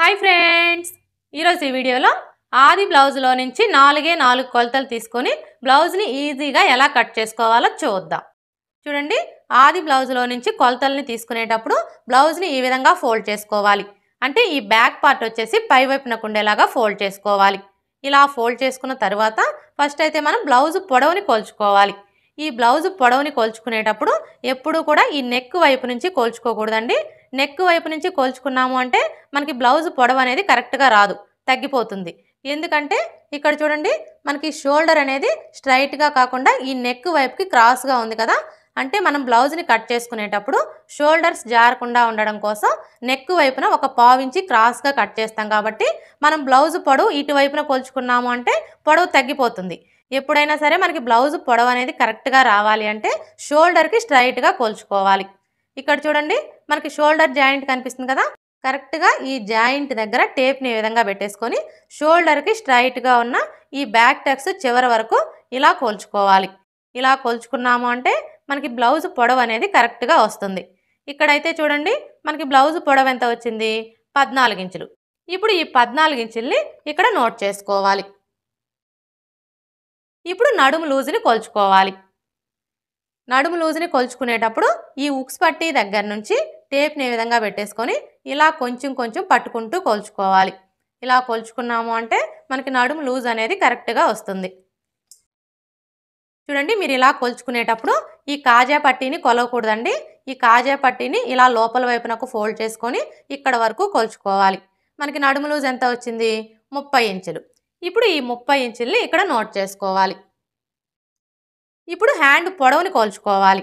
Hi friends, ఈరోజు ఈ వీడియోలో ఆది బ్లౌజ్లో నుంచి 4 కొలతలు తీసుకొని బ్లౌజ్ని ఈజీగా ఎలా కట్ చేసుకోవాలో చూద్దాం. చూడండి, ఆది బ్లౌజ్లో నుంచి కొలతల్ని తీసుకునేటప్పుడు బ్లౌజ్ని ఈ విధంగా ఫోల్డ్ చేసుకోవాలి. అంటే ఈ బ్యాక్ పార్ట్ వచ్చేసి పై వైపునకు ఉండేలాగా ఫోల్డ్ చేసుకోవాలి. ఇలా ఫోల్డ్ చేసుకున్న తర్వాత ఫస్ట్ అయితే మనం బ్లౌజ్ పొడవుని కొలుచుకోవాలి. ఈ బ్లౌజ్ పొడవుని కొలుచుకునేటప్పుడు ఎప్పుడూ కూడా ఈ నెక్ వైపు నుంచి కొలుచుకోకూడదండి. నెక్ వైపు నుంచి కొలుచుకున్నాము అంటే మనకి బ్లౌజ్ పొడవు అనేది కరెక్ట్గా రాదు, తగ్గిపోతుంది. ఎందుకంటే ఇక్కడ చూడండి, మనకి షోల్డర్ అనేది స్ట్రైట్గా కాకుండా ఈ నెక్ వైపుకి క్రాస్గా ఉంది కదా. అంటే మనం బ్లౌజ్ని కట్ చేసుకునేటప్పుడు షోల్డర్స్ జారకుండా ఉండడం కోసం నెక్ వైపున ఒక పావించి క్రాస్గా కట్ చేస్తాం. కాబట్టి మనం బ్లౌజ్ పొడవు ఇటువైపున కొలుచుకున్నాము అంటే పొడవు తగ్గిపోతుంది. ఎప్పుడైనా సరే మనకి బ్లౌజ్ పొడవు అనేది కరెక్ట్గా రావాలి అంటే షోల్డర్కి స్ట్రైట్గా కొలుచుకోవాలి. ఇక్కడ చూడండి, మనకి షోల్డర్ జాయింట్ కనిపిస్తుంది కదా. కరెక్ట్గా ఈ జాయింట్ దగ్గర టేప్ని ఈ విధంగా పెట్టేసుకొని షోల్డర్కి స్ట్రైట్గా ఉన్న ఈ బ్యాక్ టక్స్ చివరి వరకు ఇలా కొలుచుకోవాలి. ఇలా కొలుచుకున్నాము అంటే మనకి బ్లౌజ్ పొడవు అనేది కరెక్ట్గా వస్తుంది. ఇక్కడైతే చూడండి, మనకి బ్లౌజ్ పొడవు ఎంత వచ్చింది? 14 ఇంచులు. ఇప్పుడు ఈ 14 ఇంచుల్ని ఇక్కడ నోట్ చేసుకోవాలి. ఇప్పుడు నడుము లూజుని కొలుచుకోవాలి. నడుము లూజుని కొలుచుకునేటప్పుడు ఈ ఉక్స్ పట్టీ దగ్గర నుంచి టేప్ని ఈ విధంగా పెట్టేసుకొని ఇలా కొంచెం కొంచెం పట్టుకుంటూ కొలుచుకోవాలి. ఇలా కొలుచుకున్నాము అంటే మనకి నడుము లూజ్ అనేది కరెక్ట్గా వస్తుంది. చూడండి, మీరు ఇలా కొలుచుకునేటప్పుడు ఈ కాజా పట్టీని కొలవకూడదండి. ఈ కాజా పట్టీని ఇలా లోపల వైపునకు ఫోల్డ్ చేసుకొని ఇక్కడ వరకు కొలుచుకోవాలి. మనకి నడుము లూజ్ ఎంత వచ్చింది? 30 ఇంచులు. ఇప్పుడు ఈ 30 ఇంచుల్ని ఇక్కడ నోట్ చేసుకోవాలి. ఇప్పుడు హ్యాండ్ పొడవుని కొలుచుకోవాలి.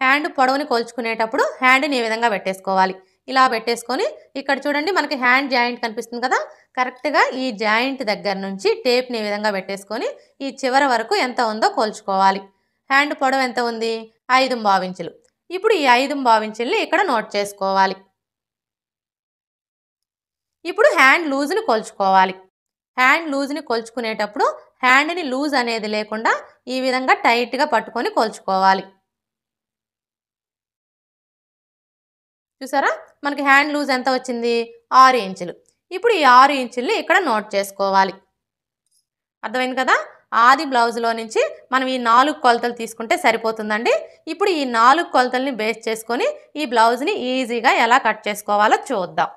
హ్యాండ్ పొడవుని కొలుచుకునేటప్పుడు హ్యాండ్ని ఈ విధంగా పెట్టేసుకోవాలి. ఇలా పెట్టేసుకొని ఇక్కడ చూడండి, మనకి హ్యాండ్ జాయింట్ కనిపిస్తుంది కదా. కరెక్ట్గా ఈ జాయింట్ దగ్గర నుంచి టేప్ని ఈ విధంగా పెట్టేసుకొని ఈ చివరి వరకు ఎంత ఉందో కొలుచుకోవాలి. హ్యాండ్ పొడవు ఎంత ఉంది? 5.25 ఇంచులు. ఇప్పుడు ఈ 5.25 ఇంచుల్ని ఇక్కడ నోట్ చేసుకోవాలి. ఇప్పుడు హ్యాండ్ లూజ్ని కొలుచుకోవాలి. హ్యాండ్ లూజ్ని కొలుచుకునేటప్పుడు హ్యాండ్ని లూజ్ అనేది లేకుండా ఈ విధంగా టైట్గా పట్టుకొని కొలుచుకోవాలి. చూసారా, మనకి హ్యాండ్ లూజ్ ఎంత వచ్చింది? 6 ఇంచులు. ఇప్పుడు ఈ 6 ఇంచుల్ని ఇక్కడ నోట్ చేసుకోవాలి. అర్థమైంది కదా. ఆది బ్లౌజ్లో నుంచి మనం ఈ 4 కొలతలు తీసుకుంటే సరిపోతుందండి. ఇప్పుడు ఈ 4 కొలతల్ని బేస్ చేసుకొని ఈ బ్లౌజ్ని ఈజీగా ఎలా కట్ చేసుకోవాలో చూద్దాం.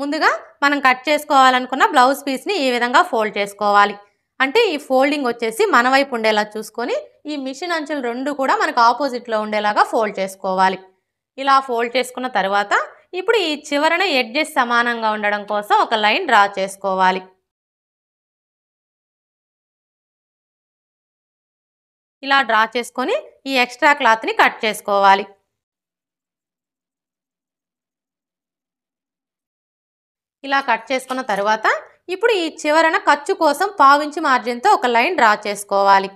ముందుగా మనం కట్ చేసుకోవాలనుకున్న బ్లౌజ్ పీస్ని ఈ విధంగా ఫోల్డ్ చేసుకోవాలి. అంటే ఈ ఫోల్డింగ్ వచ్చేసి మన వైపు ఉండేలా చూసుకొని ఈ మిషన్ అంచులు రెండు కూడా మనకు ఆపోజిట్లో ఉండేలాగా ఫోల్డ్ చేసుకోవాలి. ఇలా ఫోల్డ్ చేసుకున్న తర్వాత ఇప్పుడు ఈ చివరన ఎడ్జెస్ సమానంగా ఉండడం కోసం ఒక లైన్ డ్రా చేసుకోవాలి. ఇలా డ్రా చేసుకొని ఈ ఎక్స్ట్రా క్లాత్ని కట్ చేసుకోవాలి. ఇలా కట్ చేసుకున్న తర్వాత ఇప్పుడు ఈ చివరన ఖర్చు కోసం 1/4 ఇంచు మార్జిన్తో ఒక లైన్ డ్రా చేసుకోవాలి.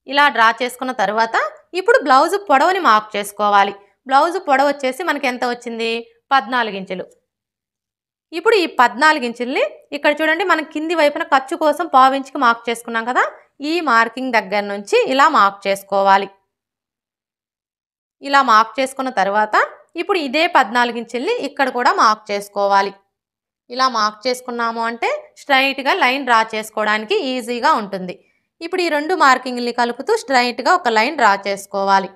ఇలా డ్రా చేసుకున్న తర్వాత ఇప్పుడు బ్లౌజ్ పొడవుని మార్క్ చేసుకోవాలి. బ్లౌజ్ పొడవు వచ్చేసి మనకి ఎంత వచ్చింది? 14 ఇంచులు. ఇప్పుడు ఈ 14 ఇంచుల్ని ఇక్కడ చూడండి, మనం కింది వైపున ఖర్చు కోసం 1/4 ఇంచుకి మార్క్ చేసుకున్నాం కదా. ఈ మార్కింగ్ దగ్గర నుంచి ఇలా మార్క్ చేసుకోవాలి. ఇలా మార్క్ చేసుకున్న తర్వాత ఇప్పుడు ఇదే 14 ఇంచుల్ని ఇక్కడ కూడా మార్క్ చేసుకోవాలి. ఇలా మార్క్ చేసుకున్నాము అంటే స్ట్రైట్గా లైన్ డ్రా చేసుకోవడానికి ఈజీగా ఉంటుంది. ఇప్పుడు ఈ 2 మార్కింగ్ని కలుపుతూ స్ట్రైట్గా ఒక లైన్ డ్రా చేసుకోవాలి.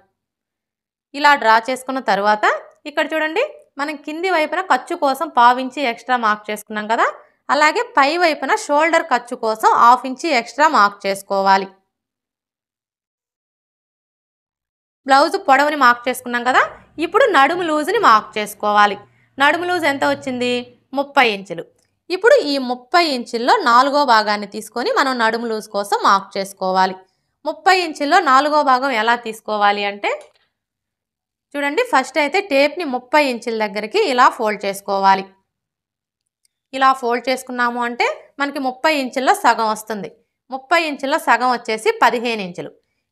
ఇలా డ్రా చేసుకున్న తర్వాత ఇక్కడ చూడండి, మనం కింది వైపున ఖర్చు కోసం 1/4 ఇంచు ఎక్స్ట్రా మార్క్ చేసుకున్నాం కదా. అలాగే పై వైపున షోల్డర్ ఖర్చు కోసం 1/2 ఇంచు ఎక్స్ట్రా మార్క్ చేసుకోవాలి. బ్లౌజ్ పొడవుని మార్క్ చేసుకున్నాం కదా. ఇప్పుడు నడుము లూజ్ని మార్క్ చేసుకోవాలి. నడుము లూజ్ ఎంత వచ్చింది? 30 ఇంచులు. ఇప్పుడు ఈ 30 ఇంచుల్లో 4వ భాగాన్ని తీసుకొని మనం నడుము లూజ్ కోసం మార్క్ చేసుకోవాలి. 30 ఇంచుల్లో 4వ భాగం ఎలా తీసుకోవాలి అంటే చూడండి, ఫస్ట్ అయితే టేప్ని 30 ఇంచుల దగ్గరికి ఇలా ఫోల్డ్ చేసుకోవాలి. ఇలా ఫోల్డ్ చేసుకున్నాము అంటే మనకి 30 ఇంచుల్లో సగం వస్తుంది. 30 ఇంచుల్లో సగం వచ్చేసి 15 ఇంచులు.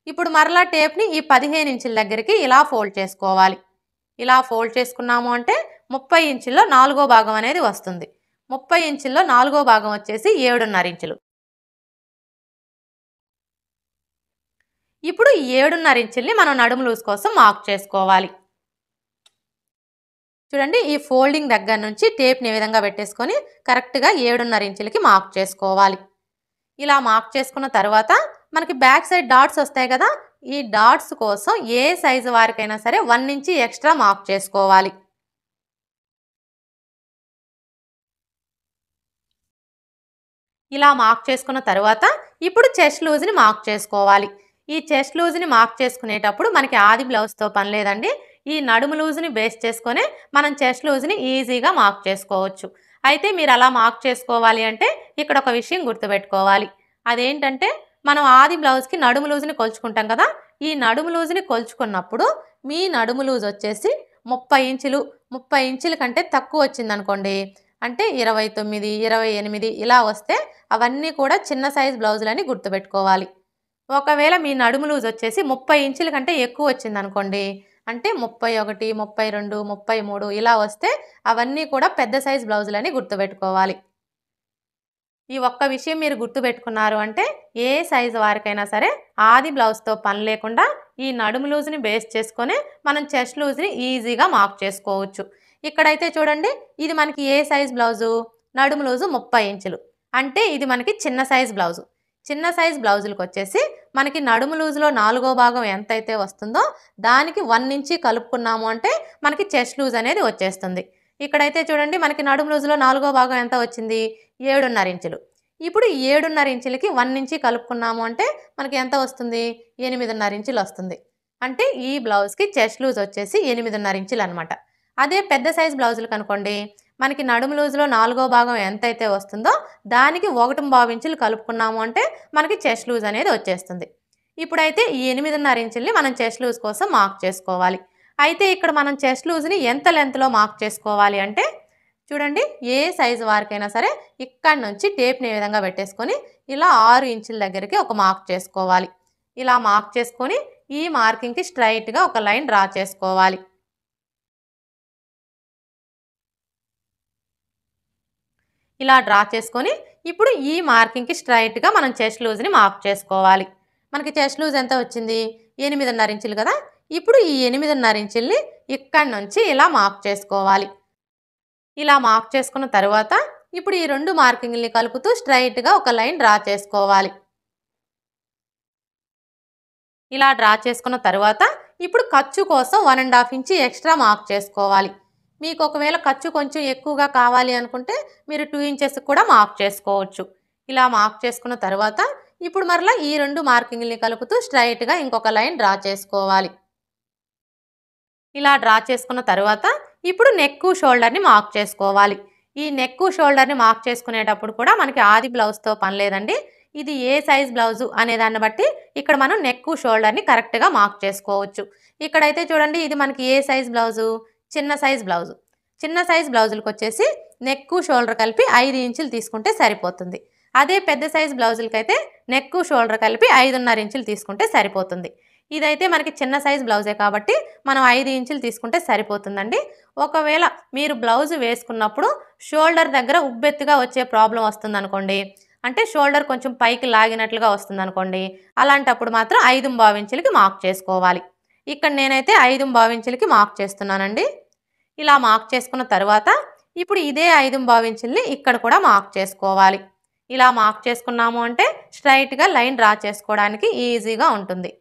ఇప్పుడు మరలా టేప్ని ఈ 15 ఇంచుల దగ్గరికి ఇలా ఫోల్డ్ చేసుకోవాలి. ఇలా ఫోల్డ్ చేసుకున్నాము అంటే 30 ఇంచుల్లో 4వ భాగం అనేది వస్తుంది. 30 ఇంచుల్లో 4వ భాగం వచ్చేసి 7.5 ఇంచులు. ఇప్పుడు ఈ 7.5 ఇంచుల్ని మనం నడుము లూజ్ కోసం మార్క్ చేసుకోవాలి. చూడండి, ఈ ఫోల్డింగ్ దగ్గర నుంచి టేప్ని ఈ విధంగా పెట్టేసుకొని కరెక్ట్గా 7.5 ఇంచులకి మార్క్ చేసుకోవాలి. ఇలా మార్క్ చేసుకున్న తర్వాత మనకి బ్యాక్ సైడ్ డాట్స్ వస్తాయి కదా, ఈ డాట్స్ కోసం ఏ సైజు వారికైనా సరే 1 ఇంచ్ ఎక్స్ట్రా మార్క్ చేసుకోవాలి. ఇలా మార్క్ చేసుకున్న తర్వాత ఇప్పుడు చెస్ట్ లూజ్ని మార్క్ చేసుకోవాలి. ఈ చెస్ట్ లూజ్ని మార్క్ చేసుకునేటప్పుడు మనకి ఆది బ్లౌజ్తో పని లేదండి. ఈ నడుము లూజ్ని బేస్ చేసుకొని మనం చెస్ట్ లూజ్ని ఈజీగా మార్క్ చేసుకోవచ్చు. అయితే మీరు అలా మార్క్ చేసుకోవాలి అంటే ఇక్కడ ఒక విషయం గుర్తుపెట్టుకోవాలి. అదేంటంటే మనం ఆది బ్లౌజ్కి నడుము లూజ్ని కొలుచుకుంటాం కదా, ఈ నడుము లూజ్ని కొలుచుకున్నప్పుడు మీ నడుము లూజ్ వచ్చేసి 30 ఇంచులు, 30 ఇంచుల కంటే తక్కువ వచ్చిందనుకోండి, అంటే 29, 28 ఇలా వస్తే అవన్నీ కూడా చిన్న సైజ్ బ్లౌజులని గుర్తుపెట్టుకోవాలి. ఒకవేళ మీ నడుము లూజ్ వచ్చేసి 30 ఇంచుల కంటే ఎక్కువ వచ్చిందనుకోండి, అంటే 31, 32, 33 ఇలా వస్తే అవన్నీ కూడా పెద్ద సైజ్ బ్లౌజులని గుర్తుపెట్టుకోవాలి. ఈ ఒక్క విషయం మీరు గుర్తుపెట్టుకున్నారు అంటే ఏ సైజు వారికైనా సరే ఆది బ్లౌజ్తో పని లేకుండా ఈ నడుము లూజ్ని బేస్ చేసుకొని మనం చెస్ట్ లూజ్ని ఈజీగా మార్క్ చేసుకోవచ్చు. ఇక్కడైతే చూడండి, ఇది మనకి ఏ సైజ్ బ్లౌజు, నడుము లూజు 30 ఇంచులు, అంటే ఇది మనకి చిన్న సైజ్ బ్లౌజు. చిన్న సైజ్ బ్లౌజులకు వచ్చేసి మనకి నడుము లూజులో 4వ భాగం ఎంతైతే వస్తుందో దానికి 1 ఇంచి కలుపుకున్నాము అంటే మనకి చెస్ట్ లూజ్ అనేది వచ్చేస్తుంది. ఇక్కడైతే చూడండి, మనకి నడుము లూజులో 4వ భాగం ఎంత వచ్చింది, 7.5 ఇంచులు. ఇప్పుడు 7.5 ఇంచులకి 1 ఇంచి కలుపుకున్నాము అంటే మనకి ఎంత వస్తుంది, 8.5 ఇంచులు వస్తుంది. అంటే ఈ బ్లౌజ్కి చెస్ట్ లూజ్ వచ్చేసి 8.5 ఇంచులు అనమాట. అదే పెద్ద సైజ్ బ్లౌజులకు అనుకోండి, మనకి నడుము లూజులో 4వ భాగం ఎంతైతే వస్తుందో దానికి 1.5 ఇంచులు కలుపుకున్నాము అంటే మనకి చెస్ట్ లూజ్ అనేది వచ్చేస్తుంది. ఇప్పుడైతే ఈ 8.5 ఇంచుల్ని మనం చెస్ట్ లూజ్ కోసం మార్క్ చేసుకోవాలి. అయితే ఇక్కడ మనం చెస్ట్ లూజ్ని ఎంత లెంత్లో మార్క్ చేసుకోవాలి అంటే చూడండి, ఏ సైజు వారికైనా సరే ఇక్కడి నుంచి టేప్ని ఈ విధంగా పెట్టేసుకొని ఇలా 6 ఇంచుల దగ్గరికి ఒక మార్క్ చేసుకోవాలి. ఇలా మార్క్ చేసుకొని ఈ మార్కింగ్కి స్ట్రైట్గా ఒక లైన్ డ్రా చేసుకోవాలి. ఇలా డ్రా చేసుకొని ఇప్పుడు ఈ మార్కింగ్కి స్ట్రైట్గా మనం చెస్ట్ లూజ్ని మార్క్ చేసుకోవాలి. మనకి చెస్ట్ లూజ్ ఎంత వచ్చింది, 8.5 ఇంచులు కదా. ఇప్పుడు ఈ 8.5 ఇంచుల్ని ఇక్కడి నుంచి ఇలా మార్క్ చేసుకోవాలి. ఇలా మార్క్ చేసుకున్న తర్వాత ఇప్పుడు ఈ 2 మార్కింగ్ని కలుపుతూ స్ట్రైట్గా ఒక లైన్ డ్రా చేసుకోవాలి. ఇలా డ్రా చేసుకున్న తర్వాత ఇప్పుడు ఖర్చు కోసం 1.5 ఇంచి ఎక్స్ట్రా మార్క్ చేసుకోవాలి. మీకు ఒకవేళ ఖర్చు కొంచెం ఎక్కువగా కావాలి అనుకుంటే మీరు 2 ఇంచెస్ కూడా మార్క్ చేసుకోవచ్చు. ఇలా మార్క్ చేసుకున్న తర్వాత ఇప్పుడు మరలా ఈ 2 మార్కింగ్ని కలుపుతూ స్ట్రైట్గా ఇంకొక లైన్ డ్రా చేసుకోవాలి. ఇలా డ్రా చేసుకున్న తర్వాత ఇప్పుడు నెక్ షోల్డర్ని మార్క్ చేసుకోవాలి. ఈ నెక్ షోల్డర్ని మార్క్ చేసుకునేటప్పుడు కూడా మనకి ఆది బ్లౌజ్తో పని లేదండి. ఇది ఏ సైజ్ బ్లౌజు అనే దాన్ని బట్టి ఇక్కడ మనం నెక్ షోల్డర్ని కరెక్ట్గా మార్క్ చేసుకోవచ్చు. ఇక్కడైతే చూడండి, ఇది మనకి ఏ సైజ్ బ్లౌజు, చిన్న సైజ్ బ్లౌజు. చిన్న సైజ్ బ్లౌజులకు వచ్చేసి నెక్ షోల్డర్ కలిపి 5 ఇంచులు తీసుకుంటే సరిపోతుంది. అదే పెద్ద సైజ్ బ్లౌజులకైతే నెక్ షోల్డర్ కలిపి 5.5 ఇంచులు తీసుకుంటే సరిపోతుంది. ఇదైతే మనకి చిన్న సైజ్ బ్లౌజే కాబట్టి మనం 5 ఇంచులు తీసుకుంటే సరిపోతుందండి. ఒకవేళ మీరు బ్లౌజ్ వేసుకున్నప్పుడు షోల్డర్ దగ్గర ఉబ్బెత్తుగా వచ్చే ప్రాబ్లం వస్తుందనుకోండి, అంటే షోల్డర్ కొంచెం పైకి లాగినట్లుగా వస్తుందనుకోండి, అలాంటప్పుడు మాత్రం 5.5 ఇంచులకి మార్క్ చేసుకోవాలి. ఇక్కడ నేనైతే 5.5 ఇంచులకి మార్క్ చేస్తున్నానండి. ఇలా మార్క్ చేసుకున్న తర్వాత ఇప్పుడు ఇదే 5.5 ఇంచుల్ని ఇక్కడ కూడా మార్క్ చేసుకోవాలి. ఇలా మార్క్ చేసుకున్నాము అంటే స్ట్రైట్గా లైన్ డ్రా చేసుకోవడానికి ఈజీగా ఉంటుంది.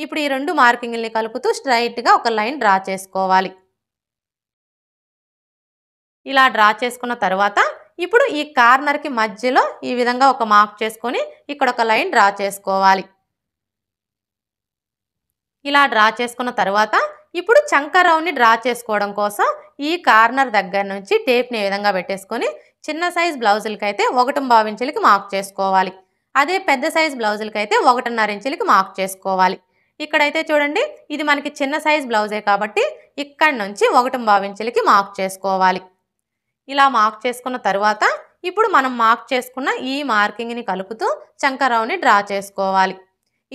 ఇప్పుడు ఈ 2 మార్కింగ్ని కలుపుతూ స్ట్రైట్గా ఒక లైన్ డ్రా చేసుకోవాలి. ఇలా డ్రా చేసుకున్న తర్వాత ఇప్పుడు ఈ కార్నర్కి మధ్యలో ఈ విధంగా ఒక మార్క్ చేసుకొని ఇక్కడ ఒక లైన్ డ్రా చేసుకోవాలి. ఇలా డ్రా చేసుకున్న తర్వాత ఇప్పుడు చంకరౌని డ్రా చేసుకోవడం కోసం ఈ కార్నర్ దగ్గర నుంచి టేప్ని ఈ విధంగా పెట్టేసుకొని చిన్న సైజ్ బ్లౌజులకైతే 1.5 ఇంచులకి మార్క్ చేసుకోవాలి. అదే పెద్ద సైజ్ బ్లౌజులకైతే 1.5 ఇంచులకి మార్క్ చేసుకోవాలి. ఇక్కడైతే చూడండి, ఇది మనకి చిన్న సైజ్ బ్లౌజే కాబట్టి ఇక్కడి నుంచి 1.5 ఇంచులకి మార్క్ చేసుకోవాలి. ఇలా మార్క్ చేసుకున్న తర్వాత ఇప్పుడు మనం మార్క్ చేసుకున్న ఈ మార్కింగ్ని కలుపుతూ చంకరౌని డ్రా చేసుకోవాలి.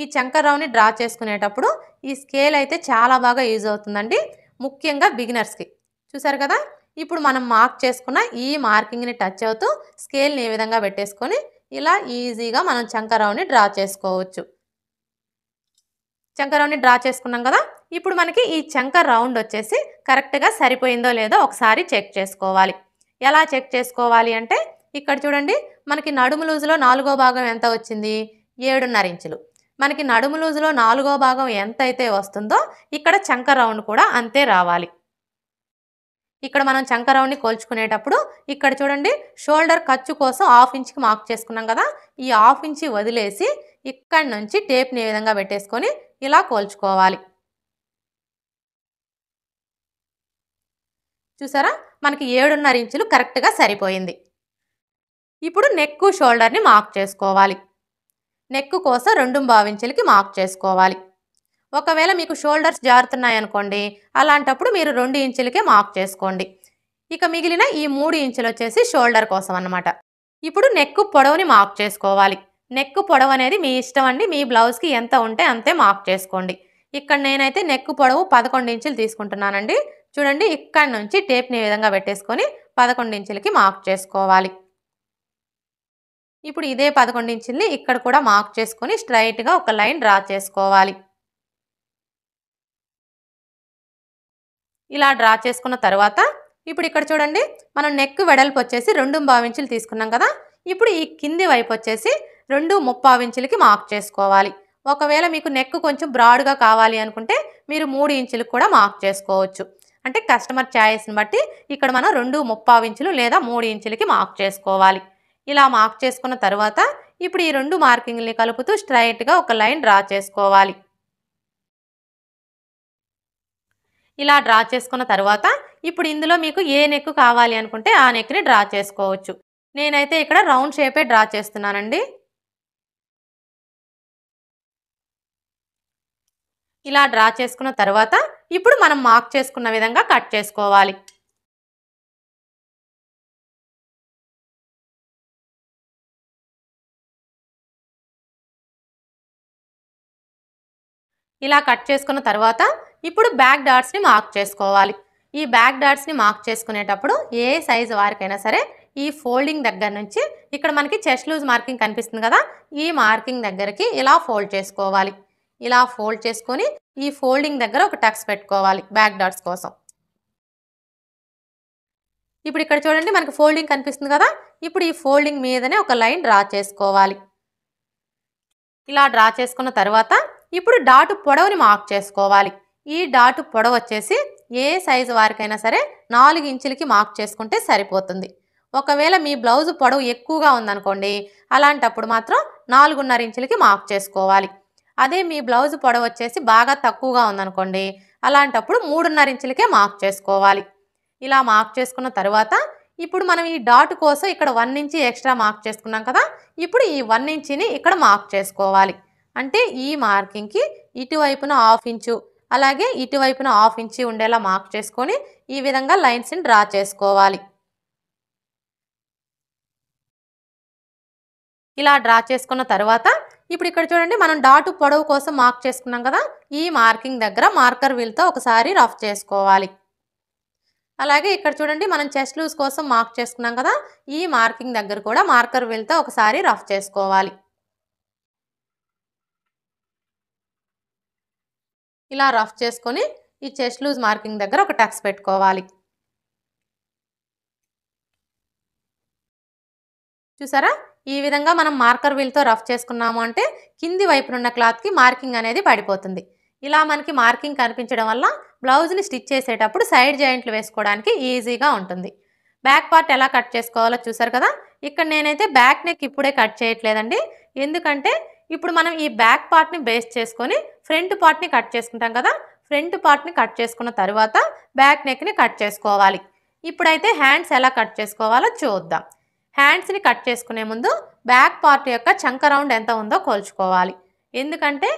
ఈ చంకరౌని డ్రా చేసుకునేటప్పుడు ఈ స్కేల్ అయితే చాలా బాగా యూజ్ అవుతుందండి, ముఖ్యంగా బిగినర్స్కి. చూసారు కదా, ఇప్పుడు మనం మార్క్ చేసుకున్న ఈ మార్కింగ్ని టచ్ అవుతూ స్కేల్ని ఈ విధంగా పెట్టేసుకొని ఇలా ఈజీగా మనం చంక రౌండ్ని డ్రా చేసుకోవచ్చు. చంక రౌండ్ని డ్రా చేసుకున్నాం కదా. ఇప్పుడు మనకి ఈ చంక రౌండ్ వచ్చేసి కరెక్ట్గా సరిపోయిందో లేదో ఒకసారి చెక్ చేసుకోవాలి. ఎలా చెక్ చేసుకోవాలి అంటే ఇక్కడ చూడండి, మనకి నడుము లూజులో 4వ భాగం ఎంత వచ్చింది? 7.5 ఇంచులు. మనకి నడుము లూజులో 4వ భాగం ఎంత అయితే వస్తుందో ఇక్కడ చంక రౌండ్ కూడా అంతే రావాలి. ఇక్కడ మనం చంక రౌండ్ని కోల్చుకునేటప్పుడు ఇక్కడ చూడండి, షోల్డర్ ఖర్చు కోసం 1/2 ఇంచ్కి మార్క్ చేసుకున్నాం కదా. ఈ 1/2 ఇంచ్ వదిలేసి ఇక్కడి నుంచి టేప్ని ఈ విధంగా పెట్టేసుకొని ఇలా కోల్చుకోవాలి. చూసారా, మనకి 7.5 ఇంచులు కరెక్ట్గా సరిపోయింది. ఇప్పుడు నెక్ షోల్డర్ని మార్క్ చేసుకోవాలి. నెక్ కోసం 2.5 ఇంచులకి మార్క్ చేసుకోవాలి. ఒకవేళ మీకు షోల్డర్స్ జారుతున్నాయి అనుకోండి, అలాంటప్పుడు మీరు 2 ఇంచులకే మార్క్ చేసుకోండి. ఇక మిగిలిన ఈ 3 ఇంచులు వచ్చేసి షోల్డర్ కోసం అన్నమాట. ఇప్పుడు నెక్ పొడవుని మార్క్ చేసుకోవాలి. నెక్ పొడవు అనేది మీ ఇష్టం అండి, మీ బ్లౌజ్కి ఎంత ఉంటే అంతే మార్క్ చేసుకోండి. ఇక్కడ నేనైతే నెక్ పొడవు 11 ఇంచులు తీసుకుంటున్నానండి. చూడండి, ఇక్కడ నుంచి టేప్ని ఈ విధంగా పెట్టేసుకొని 11 ఇంచులకి మార్క్ చేసుకోవాలి. ఇప్పుడు ఇదే 11 ఇంచుల్ని ఇక్కడ కూడా మార్క్ చేసుకొని స్ట్రైట్గా ఒక లైన్ డ్రా చేసుకోవాలి. ఇలా డ్రా చేసుకున్న తర్వాత ఇప్పుడు ఇక్కడ చూడండి, మనం నెక్ వెడల్పు వచ్చేసి 2.5 ఇంచులు తీసుకున్నాం కదా. ఇప్పుడు ఈ కింది వైపు వచ్చేసి 2.75 ఇంచులకి మార్క్ చేసుకోవాలి. ఒకవేళ మీకు నెక్ కొంచెం బ్రాడ్గా కావాలి అనుకుంటే మీరు 3 ఇంచులకు కూడా మార్క్ చేసుకోవచ్చు. అంటే కస్టమర్ ఛాయిస్ని బట్టి ఇక్కడ మనం 2.75 ఇంచులు లేదా 3 ఇంచులకి మార్క్ చేసుకోవాలి. ఇలా మార్క్ చేసుకున్న తర్వాత ఇప్పుడు ఈ 2 మార్కింగ్ని కలుపుతూ స్ట్రైట్గా ఒక లైన్ డ్రా చేసుకోవాలి. ఇలా డ్రా చేసుకున్న తర్వాత ఇప్పుడు ఇందులో మీకు ఏ నెక్ కావాలి అనుకుంటే ఆ నెక్ని డ్రా చేసుకోవచ్చు. నేనైతే ఇక్కడ రౌండ్ షేపే డ్రా చేస్తున్నానండి. ఇలా డ్రా చేసుకున్న తర్వాత ఇప్పుడు మనం మార్క్ చేసుకున్న విధంగా కట్ చేసుకోవాలి. ఇలా కట్ చేసుకున్న తర్వాత ఇప్పుడు బ్యాక్ డాట్స్ని మార్క్ చేసుకోవాలి. ఈ బ్యాక్ డాట్స్ని మార్క్ చేసుకునేటప్పుడు ఏ సైజు వారికైనా సరే ఈ ఫోల్డింగ్ దగ్గర నుంచి ఇక్కడ మనకి చెస్ట్ లూజ్ మార్కింగ్ కనిపిస్తుంది కదా, ఈ మార్కింగ్ దగ్గరికి ఇలా ఫోల్డ్ చేసుకోవాలి. ఇలా ఫోల్డ్ చేసుకొని ఈ ఫోల్డింగ్ దగ్గర ఒక టక్స్ పెట్టుకోవాలి బ్యాక్ డాట్స్ కోసం. ఇప్పుడు ఇక్కడ చూడండి, మనకి ఫోల్డింగ్ కనిపిస్తుంది కదా. ఇప్పుడు ఈ ఫోల్డింగ్ మీదనే ఒక లైన్ డ్రా చేసుకోవాలి. ఇలా డ్రా చేసుకున్న తర్వాత ఇప్పుడు డాటు పొడవుని మార్క్ చేసుకోవాలి. ఈ డాటు పొడవు వచ్చేసి ఏ సైజు వారికైనా సరే 4 ఇంచులకి మార్క్ చేసుకుంటే సరిపోతుంది. ఒకవేళ మీ బ్లౌజ్ పొడవు ఎక్కువగా ఉందనుకోండి, అలాంటప్పుడు మాత్రం 4.5 ఇంచులకి మార్క్ చేసుకోవాలి. అదే మీ బ్లౌజ్ పొడవు వచ్చేసి బాగా తక్కువగా ఉందనుకోండి, అలాంటప్పుడు 3.5 ఇంచులకే మార్క్ చేసుకోవాలి. ఇలా మార్క్ చేసుకున్న తర్వాత ఇప్పుడు మనం ఈ డాట్ కోసం ఇక్కడ 1 ఇంచ్ ఎక్స్ట్రా మార్క్ చేసుకున్నాం కదా. ఇప్పుడు ఈ 1 ఇంచ్ని ఇక్కడ మార్క్ చేసుకోవాలి. అంటే ఈ మార్కింగ్కి ఇటువైపున 1/2 ఇంచు అలాగే ఇటువైపున 1/2 ఇంచు ఉండేలా మార్క్ చేసుకొని ఈ విధంగా లైన్స్ని డ్రా చేసుకోవాలి. ఇలా డ్రా చేసుకున్న తర్వాత ఇప్పుడు ఇక్కడ చూడండి, మనం డాటు పొడవు కోసం మార్క్ చేసుకున్నాం కదా. ఈ మార్కింగ్ దగ్గర మార్కర్ వీల్తో ఒకసారి రఫ్ చేసుకోవాలి. అలాగే ఇక్కడ చూడండి, మనం చెస్ట్ లూజ్ కోసం మార్క్ చేసుకున్నాం కదా, ఈ మార్కింగ్ దగ్గర కూడా మార్కర్ వీల్తో ఒకసారి రఫ్ చేసుకోవాలి. ఇలా రఫ్ చేసుకొని ఈ చెస్ట్ లూజ్ మార్కింగ్ దగ్గర ఒక టక్స్ పెట్టుకోవాలి. చూసారా, ఈ విధంగా మనం మార్కర్ వీల్తో రఫ్ చేసుకున్నాము అంటే కింది వైపునున్న క్లాత్కి మార్కింగ్ అనేది పడిపోతుంది. ఇలా మనకి మార్కింగ్ కనిపించడం వల్ల బ్లౌజ్ని స్టిచ్ చేసేటప్పుడు సైడ్ జాయింట్లు వేసుకోవడానికి ఈజీగా ఉంటుంది. బ్యాక్ పార్ట్ ఎలా కట్ చేసుకోవాలో చూసారు కదా. ఇక్కడ నేనైతే బ్యాక్ నెక్ ఇప్పుడే కట్ చేయట్లేదండి, ఎందుకంటే ఇప్పుడు మనం ఈ బ్యాక్ పార్ట్ని బేస్ చేసుకొని ఫ్రంట్ పార్ట్ని కట్ చేసుకుంటాం కదా. ఫ్రంట్ పార్ట్ని కట్ చేసుకున్న తర్వాత బ్యాక్ నెక్ని కట్ చేసుకోవాలి. ఇప్పుడైతే హ్యాండ్స్ ఎలా కట్ చేసుకోవాలో చూద్దాం. హ్యాండ్స్ని కట్ చేసుకునే ముందు బ్యాక్ పార్ట్ యొక్క చంక రౌండ్ ఎంత ఉందో కొలుచుకోవాలి. ఎందుకంటే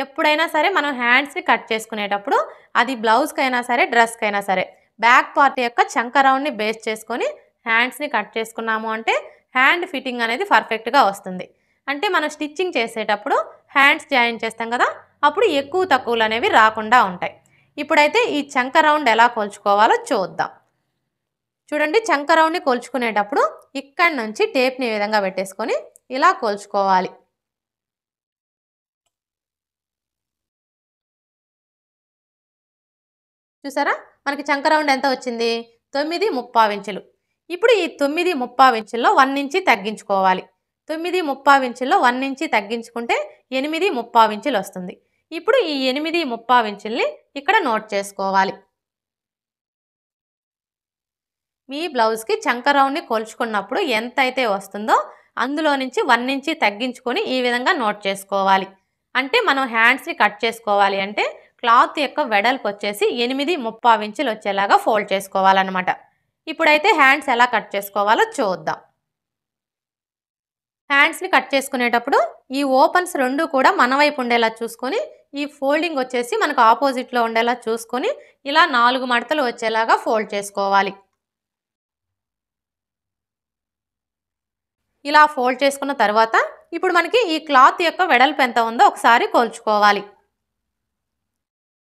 ఎప్పుడైనా సరే మనం హ్యాండ్స్ని కట్ చేసుకునేటప్పుడు అది బ్లౌజ్కైనా సరే డ్రెస్కైనా సరే బ్యాక్ పార్ట్ యొక్క చంక రౌండ్ని బేస్ చేసుకొని హ్యాండ్స్ని కట్ చేసుకున్నాము అంటే హ్యాండ్ ఫిట్టింగ్ అనేది పర్ఫెక్ట్గా వస్తుంది. అంటే మనం స్టిచ్చింగ్ చేసేటప్పుడు హ్యాండ్స్ జాయిన్ చేస్తాం కదా, అప్పుడు ఎక్కువ తక్కువలు అనేవి రాకుండా ఉంటాయి. ఇప్పుడైతే ఈ చంక రౌండ్ ఎలా కొలుచుకోవాలో చూద్దాం. చూడండి చంక రౌండ్ని కొలుచుకునేటప్పుడు ఇక్కడి నుంచి టేప్ని ఈ విధంగా పెట్టేసుకొని ఇలా కొలుచుకోవాలి. చూసారా మనకి చంక రౌండ్ ఎంత వచ్చింది? 9.75 ఇంచులు. ఇప్పుడు ఈ 9.75 ఇంచుల్లో 1 ఇంచి తగ్గించుకోవాలి. 9.75 ఇంచుల్లో 1 ఇంచి తగ్గించుకుంటే 8.25 ఇంచులు వస్తుంది. ఇప్పుడు ఈ 8.25 ఇంచుల్ని ఇక్కడ నోట్ చేసుకోవాలి. మీ బ్లౌజ్కి చంక రౌండ్ని కొలుచుకున్నప్పుడు ఎంత అయితే వస్తుందో అందులో నుంచి 1 ఇంచి తగ్గించుకొని ఈ విధంగా నోట్ చేసుకోవాలి. అంటే మనం హ్యాండ్స్ని కట్ చేసుకోవాలి అంటే క్లాత్ యొక్క వెడల్పు వచ్చేసి 8.25 ఇంచులు వచ్చేలాగా ఫోల్డ్ చేసుకోవాలన్నమాట. ఇప్పుడైతే హ్యాండ్స్ ఎలా కట్ చేసుకోవాలో చూద్దాం. హ్యాండ్స్ని కట్ చేసుకునేటప్పుడు ఈ ఓపెన్స్ రెండు కూడా మన వైపు ఉండేలా చూసుకొని ఈ ఫోల్డింగ్ వచ్చేసి మనకు ఆపోజిట్లో ఉండేలా చూసుకొని ఇలా 4 మడతలు వచ్చేలాగా ఫోల్డ్ చేసుకోవాలి. ఇలా ఫోల్డ్ చేసుకున్న తర్వాత ఇప్పుడు మనకి ఈ క్లాత్ యొక్క వెడల్పు ఎంత ఉందో ఒకసారి కొలుచుకోవాలి.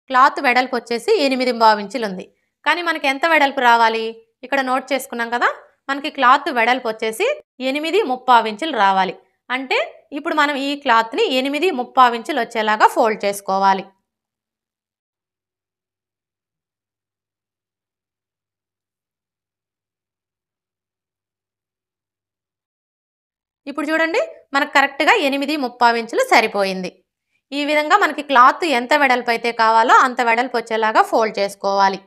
క్లాత్ వెడల్పు వచ్చేసి 8.25 ఇంచులు ఉంది. కానీ మనకి ఎంత వెడల్పు రావాలి? ఇక్కడ నోట్ చేసుకున్నాం కదా, మనకి క్లాత్ వెడల్పు వచ్చేసి 8.25 ఇంచులు రావాలి. అంటే ఇప్పుడు మనం ఈ క్లాత్ని 8.25 ఇంచులు వచ్చేలాగా ఫోల్డ్ చేసుకోవాలి. ఇప్పుడు చూడండి మనకు కరెక్ట్గా 8.25 ఇంచులు సరిపోయింది. ఈ విధంగా మనకి క్లాత్ ఎంత వెడల్పు అయితే కావాలో అంత వెడల్పు వచ్చేలాగా ఫోల్డ్ చేసుకోవాలి.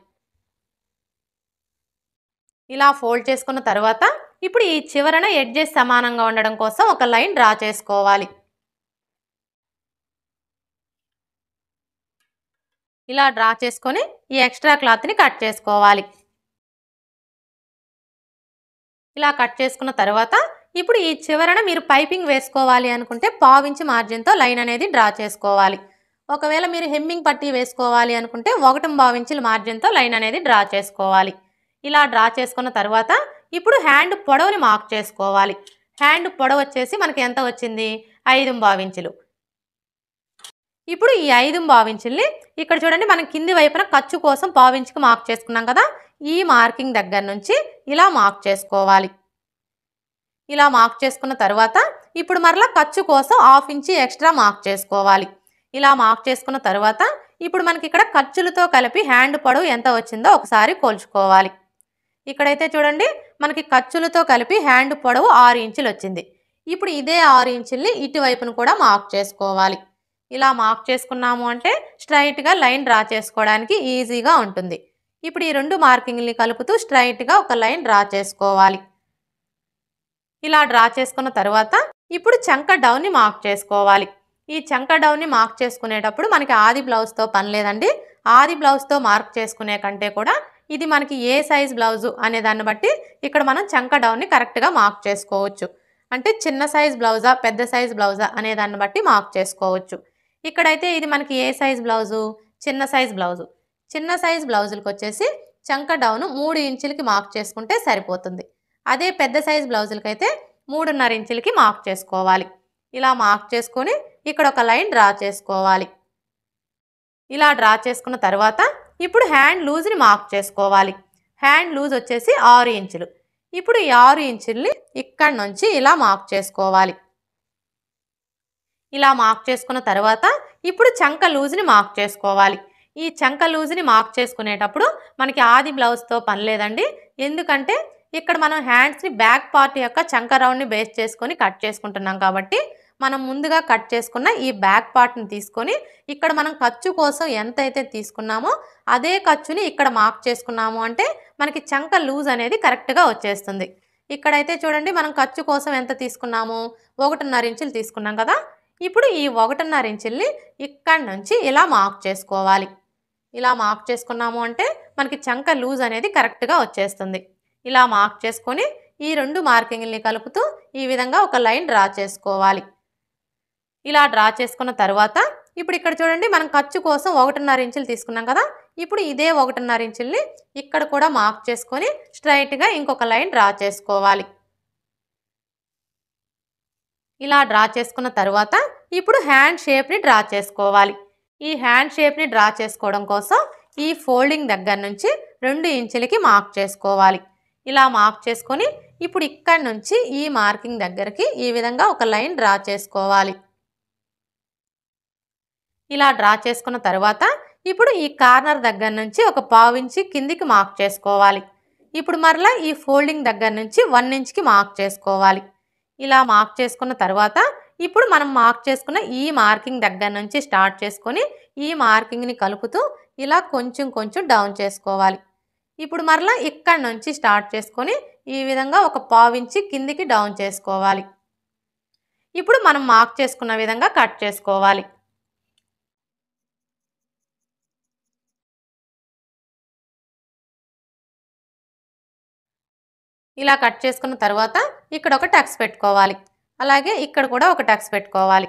ఇలా ఫోల్డ్ చేసుకున్న తర్వాత ఇప్పుడు ఈ చివరన ఎడ్జెస్ సమానంగా ఉండడం కోసం ఒక లైన్ డ్రా చేసుకోవాలి. ఇలా డ్రా చేసుకొని ఈ ఎక్స్ట్రా క్లాత్ని కట్ చేసుకోవాలి. ఇలా కట్ చేసుకున్న తర్వాత ఇప్పుడు ఈ చివరన మీరు పైపింగ్ వేసుకోవాలి అనుకుంటే 1/2 ఇంచ్ మార్జిన్తో లైన్ అనేది డ్రా చేసుకోవాలి. ఒకవేళ మీరు హెమ్మింగ్ పట్టీ వేసుకోవాలి అనుకుంటే 1.25 ఇంచుల మార్జిన్తో లైన్ అనేది డ్రా చేసుకోవాలి. ఇలా డ్రా చేసుకున్న తర్వాత ఇప్పుడు హ్యాండ్ పొడవుని మార్క్ చేసుకోవాలి. హ్యాండ్ పొడవు వచ్చేసి మనకి ఎంత వచ్చింది? 5.25 ఇంచులు. ఇప్పుడు ఈ 5.25 ఇంచుల్ని ఇక్కడ చూడండి మనం కింది వైపున ఖర్చు కోసం 1/2 ఇంచుకి మార్క్ చేసుకున్నాం కదా, ఈ మార్కింగ్ దగ్గర నుంచి ఇలా మార్క్ చేసుకోవాలి. ఇలా మార్క్ చేసుకున్న తర్వాత ఇప్పుడు మరలా ఖర్చు కోసం 1/2 ఇంచ్ ఎక్స్ట్రా మార్క్ చేసుకోవాలి. ఇలా మార్క్ చేసుకున్న తర్వాత ఇప్పుడు మనకి ఇక్కడ ఖర్చులతో కలిపి హ్యాండ్ పొడవు ఎంత వచ్చిందో ఒకసారి కొలుచుకోవాలి. ఇక్కడైతే చూడండి మనకి ఖర్చులతో కలిపి హ్యాండ్ పొడవు 6 ఇంచులు వచ్చింది. ఇప్పుడు ఇదే 6 ఇంచుల్ని ఇటువైపును కూడా మార్క్ చేసుకోవాలి. ఇలా మార్క్ చేసుకున్నాము అంటే స్ట్రైట్గా లైన్ డ్రా చేసుకోవడానికి ఈజీగా ఉంటుంది. ఇప్పుడు ఈ రెండు మార్కింగ్ని కలుపుతూ స్ట్రైట్గా ఒక లైన్ డ్రా చేసుకోవాలి. ఇలా డ్రా చేసుకున్న తర్వాత ఇప్పుడు చంక డౌన్ని మార్క్ చేసుకోవాలి. ఈ చంక డౌన్ని మార్క్ చేసుకునేటప్పుడు మనకి ఆది బ్లౌజ్తో పని లేదండి. ఆది బ్లౌజ్తో మార్క్ చేసుకునే కంటే కూడా ఇది మనకి ఏ సైజ్ బ్లౌజు అనే దాన్ని బట్టి ఇక్కడ మనం చంక డౌన్ని కరెక్ట్గా మార్క్ చేసుకోవచ్చు. అంటే చిన్న సైజ్ బ్లౌజా పెద్ద సైజ్ బ్లౌజా అనే దాన్ని బట్టి మార్క్ చేసుకోవచ్చు. ఇక్కడైతే ఇది మనకి ఏ సైజ్ బ్లౌజు? చిన్న సైజ్ బ్లౌజు. చిన్న సైజ్ బ్లౌజులకు వచ్చేసి చంక డౌను 3 ఇంచులకి మార్క్ చేసుకుంటే సరిపోతుంది. అదే పెద్ద సైజ్ బ్లౌజులకైతే 3.5 ఇంచులకి మార్క్ చేసుకోవాలి. ఇలా మార్క్ చేసుకొని ఇక్కడ ఒక లైన్ డ్రా చేసుకోవాలి. ఇలా డ్రా చేసుకున్న తర్వాత ఇప్పుడు హ్యాండ్ లూజ్ని మార్క్ చేసుకోవాలి. హ్యాండ్ లూజ్ వచ్చేసి 6 ఇంచులు. ఇప్పుడు ఈ 6 ఇంచుల్ని ఇక్కడి నుంచి ఇలా మార్క్ చేసుకోవాలి. ఇలా మార్క్ చేసుకున్న తర్వాత ఇప్పుడు చంక లూజ్ని మార్క్ చేసుకోవాలి. ఈ చంక లూజ్ని మార్క్ చేసుకునేటప్పుడు మనకి ఆది బ్లౌజ్తో పని లేదండి. ఎందుకంటే ఇక్కడ మనం హ్యాండ్స్ని బ్యాక్ పార్ట్ యొక్క చంక రౌండ్ని బేస్ చేసుకొని కట్ చేసుకుంటున్నాం కాబట్టి మనం ముందుగా కట్ చేసుకున్న ఈ బ్యాక్ పార్ట్ని తీసుకొని ఇక్కడ మనం ఖర్చు కోసం ఎంత అయితే తీసుకున్నామో అదే ఖర్చుని ఇక్కడ మార్క్ చేసుకున్నాము అంటే మనకి చంక లూజ్ అనేది కరెక్ట్గా వచ్చేస్తుంది. ఇక్కడైతే చూడండి మనం ఖర్చు కోసం ఎంత తీసుకున్నాము? 1.5 ఇంచులు తీసుకున్నాం కదా. ఇప్పుడు ఈ 1.5 ఇంచుల్ని ఇక్కడి నుంచి ఇలా మార్క్ చేసుకోవాలి. ఇలా మార్క్ చేసుకున్నాము అంటే మనకి చంక లూజ్ అనేది కరెక్ట్గా వచ్చేస్తుంది. ఇలా మార్క్ చేసుకొని ఈ రెండు మార్కింగ్ని కలుపుతూ ఈ విధంగా ఒక లైన్ డ్రా చేసుకోవాలి. ఇలా డ్రా చేసుకున్న తర్వాత ఇప్పుడు ఇక్కడ చూడండి మనం ఖర్చు కోసం 1.5 ఇంచులు తీసుకున్నాం కదా. ఇప్పుడు ఇదే 1.5 ఇంచుల్ని ఇక్కడ కూడా మార్క్ చేసుకొని స్ట్రైట్గా ఇంకొక లైన్ డ్రా చేసుకోవాలి. ఇలా డ్రా చేసుకున్న తర్వాత ఇప్పుడు హ్యాండ్ షేప్ని డ్రా చేసుకోవాలి. ఈ హ్యాండ్ షేప్ని డ్రా చేసుకోవడం కోసం ఈ ఫోల్డింగ్ దగ్గర నుంచి 2 ఇంచులకి మార్క్ చేసుకోవాలి. ఇలా మార్క్ చేసుకొని ఇప్పుడు ఇక్కడ నుంచి ఈ మార్కింగ్ దగ్గరికి ఈ విధంగా ఒక లైన్ డ్రా చేసుకోవాలి. ఇలా డ్రా చేసుకున్న తర్వాత ఇప్పుడు ఈ కార్నర్ దగ్గర నుంచి ఒక పావు ఇంచి కిందికి మార్క్ చేసుకోవాలి. ఇప్పుడు మరలా ఈ ఫోల్డింగ్ దగ్గర నుంచి 1 ఇంచ్కి మార్క్ చేసుకోవాలి. ఇలా మార్క్ చేసుకున్న తర్వాత ఇప్పుడు మనం మార్క్ చేసుకున్న ఈ మార్కింగ్ దగ్గర నుంచి స్టార్ట్ చేసుకొని ఈ మార్కింగ్ని కలుపుతూ ఇలా కొంచెం కొంచెం డౌన్ చేసుకోవాలి. ఇప్పుడు మరలా ఇక్కడ నుంచి స్టార్ట్ చేసుకొని ఈ విధంగా ఒక పావు ఇంచి కిందికి డౌన్ చేసుకోవాలి. ఇప్పుడు మనం మార్క్ చేసుకున్న విధంగా కట్ చేసుకోవాలి. ఇలా కట్ చేసుకున్న తర్వాత ఇక్కడ ఒక టక్స్ పెట్టుకోవాలి. అలాగే ఇక్కడ కూడా ఒక టక్స్ పెట్టుకోవాలి.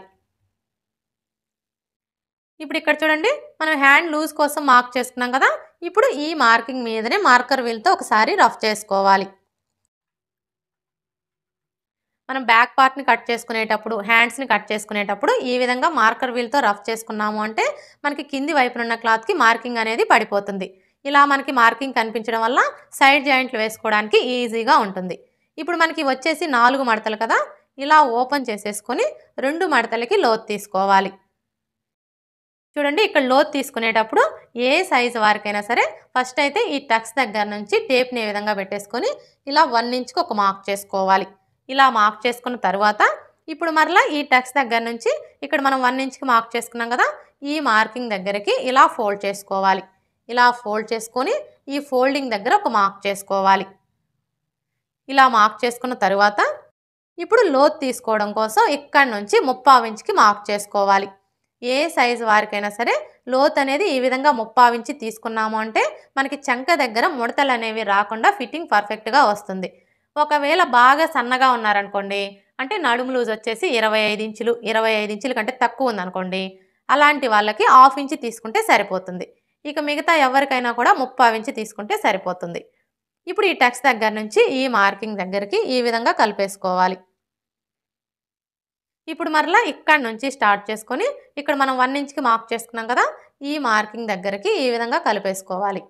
ఇప్పుడు ఇక్కడ చూడండి, మనం హ్యాండ్ లూజ్ కోసం మార్క్ చేసుకున్నాం కదా. ఇప్పుడు ఈ మార్కింగ్ మీదనే మార్కర్ వీల్తో ఒకసారి రఫ్ చేసుకోవాలి. మనం బ్యాక్ పార్ట్ని కట్ చేసుకునేటప్పుడు, హ్యాండ్స్ని కట్ చేసుకునేటప్పుడు ఈ విధంగా మార్కర్ వీల్తో రఫ్ చేసుకున్నాము అంటే మనకి కింది వైపునున్న క్లాత్కి మార్కింగ్ అనేది పడిపోతుంది. ఇలా మనకి మార్కింగ్ కనిపించడం వల్ల సైడ్ జాయింట్లు వేసుకోవడానికి ఈజీగా ఉంటుంది. ఇప్పుడు మనకి వచ్చేసి 4 మడతలు కదా. ఇలా ఓపెన్ చేసేసుకొని 2 మడతలకి లోతు తీసుకోవాలి. చూడండి, ఇక్కడ లోతు తీసుకునేటప్పుడు ఏ సైజు వారికైనా సరే ఫస్ట్ అయితే ఈ టక్స్ దగ్గర నుంచి టేప్ని ఏ విధంగా పెట్టేసుకొని ఇలా 1 ఇంచ్కి ఒక మార్క్ చేసుకోవాలి. ఇలా మార్క్ చేసుకున్న తర్వాత ఇప్పుడు మరలా ఈ టక్స్ దగ్గర నుంచి ఇక్కడ మనం 1 ఇంచ్కి మార్క్ చేసుకున్నాం కదా, ఈ మార్కింగ్ దగ్గరికి ఇలా ఫోల్డ్ చేసుకోవాలి. ఇలా ఫోల్డ్ చేసుకొని ఈ ఫోల్డింగ్ దగ్గర ఒక మార్క్ చేసుకోవాలి. ఇలా మార్క్ చేసుకున్న తర్వాత ఇప్పుడు లోతు తీసుకోవడం కోసం ఇక్కడ నుంచి 3/4 ఇంచ్కి మార్క్ చేసుకోవాలి. ఏ సైజు వారికైనా సరే లోతు అనేది ఈ విధంగా 3/4 ఇంచి తీసుకున్నాము అంటే మనకి చంక దగ్గర ముడతలు అనేవి రాకుండా ఫిట్టింగ్ పర్ఫెక్ట్గా వస్తుంది. ఒకవేళ బాగా సన్నగా ఉన్నారనుకోండి, అంటే నడుము లూజ్ వచ్చేసి 25 ఇంచులు, 25 ఇంచుల కంటే తక్కువ ఉందనుకోండి, అలాంటి వాళ్ళకి 1/2 ఇంచి తీసుకుంటే సరిపోతుంది. ఇక మిగతా ఎవరికైనా కూడా 3/4 ఇంచి తీసుకుంటే సరిపోతుంది. ఇప్పుడు ఈ టక్స్ దగ్గర నుంచి ఈ మార్కింగ్ దగ్గరికి ఈ విధంగా కలిపేసుకోవాలి. ఇప్పుడు మరలా ఇక్కడ నుంచి స్టార్ట్ చేసుకొని ఇక్కడ మనం 1 ఇంచ్కి మార్క్ చేసుకున్నాం కదా, ఈ మార్కింగ్ దగ్గరికి ఈ విధంగా కలిపేసుకోవాలి.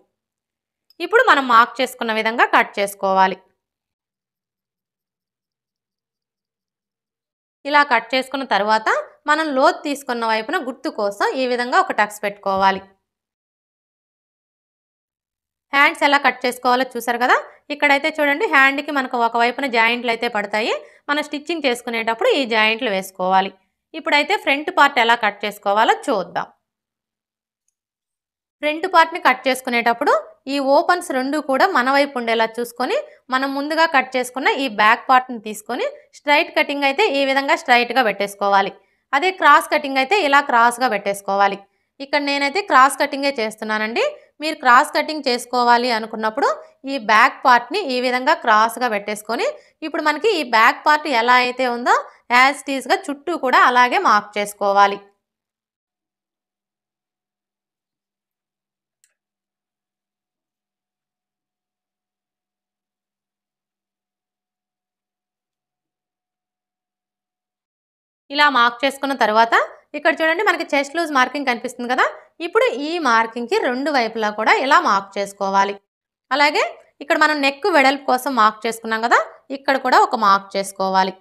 ఇప్పుడు మనం మార్క్ చేసుకున్న విధంగా కట్ చేసుకోవాలి. ఇలా కట్ చేసుకున్న తర్వాత మనం లోతు తీసుకున్న వైపున గుర్తు కోసం ఈ విధంగా ఒక టక్స్ పెట్టుకోవాలి. హ్యాండ్స్ ఎలా కట్ చేసుకోవాలో చూసారు కదా. ఇక్కడైతే చూడండి, హ్యాండ్కి మనకు ఒకవైపున జాయింట్లు అయితే పడతాయి. మనం స్టిచ్చింగ్ చేసుకునేటప్పుడు ఈ జాయింట్లు వేసుకోవాలి. ఇప్పుడైతే ఫ్రంట్ పార్ట్ ఎలా కట్ చేసుకోవాలో చూద్దాం. ఫ్రంట్ పార్ట్ని కట్ చేసుకునేటప్పుడు ఈ ఓపెన్స్ 2 కూడా మన వైపు ఉండేలా చూసుకొని మనం ముందుగా కట్ చేసుకున్న ఈ బ్యాక్ పార్ట్ని తీసుకొని స్ట్రైట్ కటింగ్ అయితే ఈ విధంగా స్ట్రైట్గా పెట్టేసుకోవాలి. అదే క్రాస్ కటింగ్ అయితే ఇలా క్రాస్గా పెట్టేసుకోవాలి. ఇక్కడ నేనైతే క్రాస్ కటింగే చేస్తున్నానండి. మీరు క్రాస్ కటింగ్ చేసుకోవాలి అనుకున్నప్పుడు ఈ బ్యాక్ పార్ట్ని ఈ విధంగా క్రాస్గా పెట్టేసుకొని ఇప్పుడు మనకి ఈ బ్యాక్ పార్ట్ ఎలా అయితే ఉందో యాజ్ ఇట్ ఈస్గా చుట్టూ కూడా అలాగే మార్క్ చేసుకోవాలి. ఇలా మార్క్ చేసుకున్న తర్వాత ఇక్కడ చూడండి, మనకి చెస్ట్ లూజ్ మార్కింగ్ కనిపిస్తుంది కదా. ఇప్పుడు ఈ మార్కింగ్కి 2 వైపులా కూడా ఇలా మార్క్ చేసుకోవాలి. అలాగే ఇక్కడ మనం నెక్ వెడల్పు కోసం మార్క్ చేసుకున్నాం కదా, ఇక్కడ కూడా ఒక మార్క్ చేసుకోవాలి.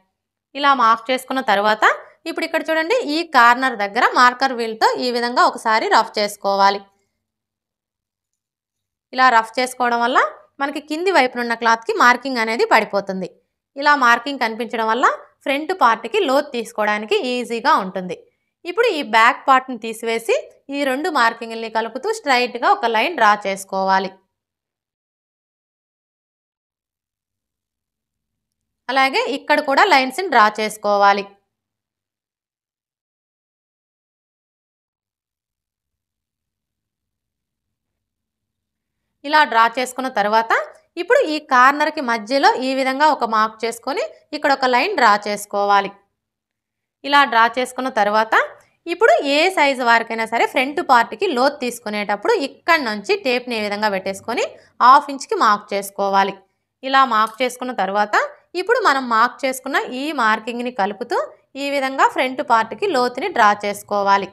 ఇలా మార్క్ చేసుకున్న తర్వాత ఇప్పుడు ఇక్కడ చూడండి, ఈ కార్నర్ దగ్గర మార్కర్ వీల్తో ఈ విధంగా ఒకసారి రఫ్ చేసుకోవాలి. ఇలా రఫ్ చేసుకోవడం వల్ల మనకి కింది వైపునున్న క్లాత్కి మార్కింగ్ అనేది పడిపోతుంది. ఇలా మార్కింగ్ కనిపించడం వల్ల ఫ్రంట్ పార్ట్కి లోతు తీసుకోవడానికి ఈజీగా ఉంటుంది. ఇప్పుడు ఈ బ్యాక్ పార్ట్ని తీసివేసి ఈ 2 మార్కింగ్ని కలుపుతూ స్ట్రైట్గా ఒక లైన్ డ్రా చేసుకోవాలి. అలాగే ఇక్కడ కూడా లైన్స్ని డ్రా చేసుకోవాలి. ఇలా డ్రా చేసుకున్న తర్వాత ఇప్పుడు ఈ కార్నర్కి మధ్యలో ఈ విధంగా ఒక మార్క్ చేసుకొని ఇక్కడ ఒక లైన్ డ్రా చేసుకోవాలి. ఇలా డ్రా చేసుకున్న తర్వాత ఇప్పుడు ఏ సైజు వారికైనా సరే ఫ్రంట్ పార్ట్కి లోతు తీసుకునేటప్పుడు ఇక్కడ నుంచి టేప్ని ఏ విధంగా పెట్టేసుకొని 1/2 ఇంచ్కి మార్క్ చేసుకోవాలి. ఇలా మార్క్ చేసుకున్న తర్వాత ఇప్పుడు మనం మార్క్ చేసుకున్న ఈ మార్కింగ్ని కలుపుతూ ఈ విధంగా ఫ్రంట్ పార్ట్కి లోతుని డ్రా చేసుకోవాలి.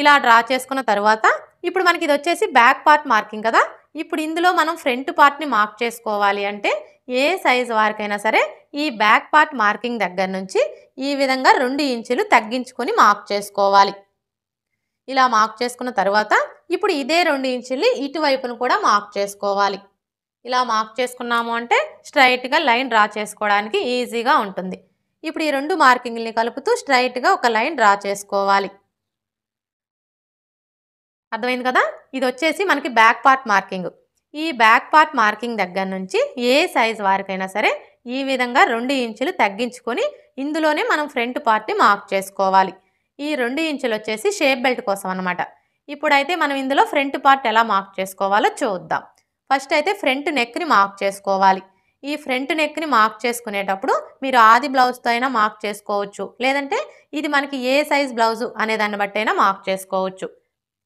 ఇలా డ్రా చేసుకున్న తర్వాత ఇప్పుడు మనకి ఇది వచ్చేసి బ్యాక్ పార్ట్ మార్కింగ్ కదా. ఇప్పుడు ఇందులో మనం ఫ్రంట్ పార్ట్ని మార్క్ చేసుకోవాలి అంటే ఏ సైజు వారికైనా సరే ఈ బ్యాక్ పార్ట్ మార్కింగ్ దగ్గర నుంచి ఈ విధంగా 2 ఇంచులు తగ్గించుకొని మార్క్ చేసుకోవాలి. ఇలా మార్క్ చేసుకున్న తర్వాత ఇప్పుడు ఇదే 2 ఇంచుల్ని ఇటువైపును కూడా మార్క్ చేసుకోవాలి. ఇలా మార్క్ చేసుకున్నాము అంటే స్ట్రైట్గా లైన్ డ్రా చేసుకోవడానికి ఈజీగా ఉంటుంది. ఇప్పుడు ఈ 2 మార్కింగ్ని కలుపుతూ స్ట్రైట్గా ఒక లైన్ డ్రా చేసుకోవాలి. అర్థమైంది కదా? ఇది వచ్చేసి మనకి బ్యాక్ పార్ట్ మార్కింగ్. ఈ బ్యాక్ పార్ట్ మార్కింగ్ దగ్గర నుంచి ఏ సైజు వారికైనా సరే ఈ విధంగా 2 ఇంచులు తగ్గించుకొని ఇందులోనే మనం ఫ్రంట్ పార్ట్ని మార్క్ చేసుకోవాలి. ఈ 2 ఇంచులు వచ్చేసి షేప్ బెల్ట్ కోసం అనమాట. ఇప్పుడైతే మనం ఇందులో ఫ్రంట్ పార్ట్ ఎలా మార్క్ చేసుకోవాలో చూద్దాం. ఫస్ట్ అయితే ఫ్రంట్ నెక్ని మార్క్ చేసుకోవాలి. ఈ ఫ్రంట్ నెక్ని మార్క్ చేసుకునేటప్పుడు మీరు ఆది బ్లౌజ్తో అయినా మార్క్ చేసుకోవచ్చు, లేదంటే ఇది మనకి ఏ సైజ్ బ్లౌజు అనే దాన్ని బట్టి అయినా మార్క్ చేసుకోవచ్చు.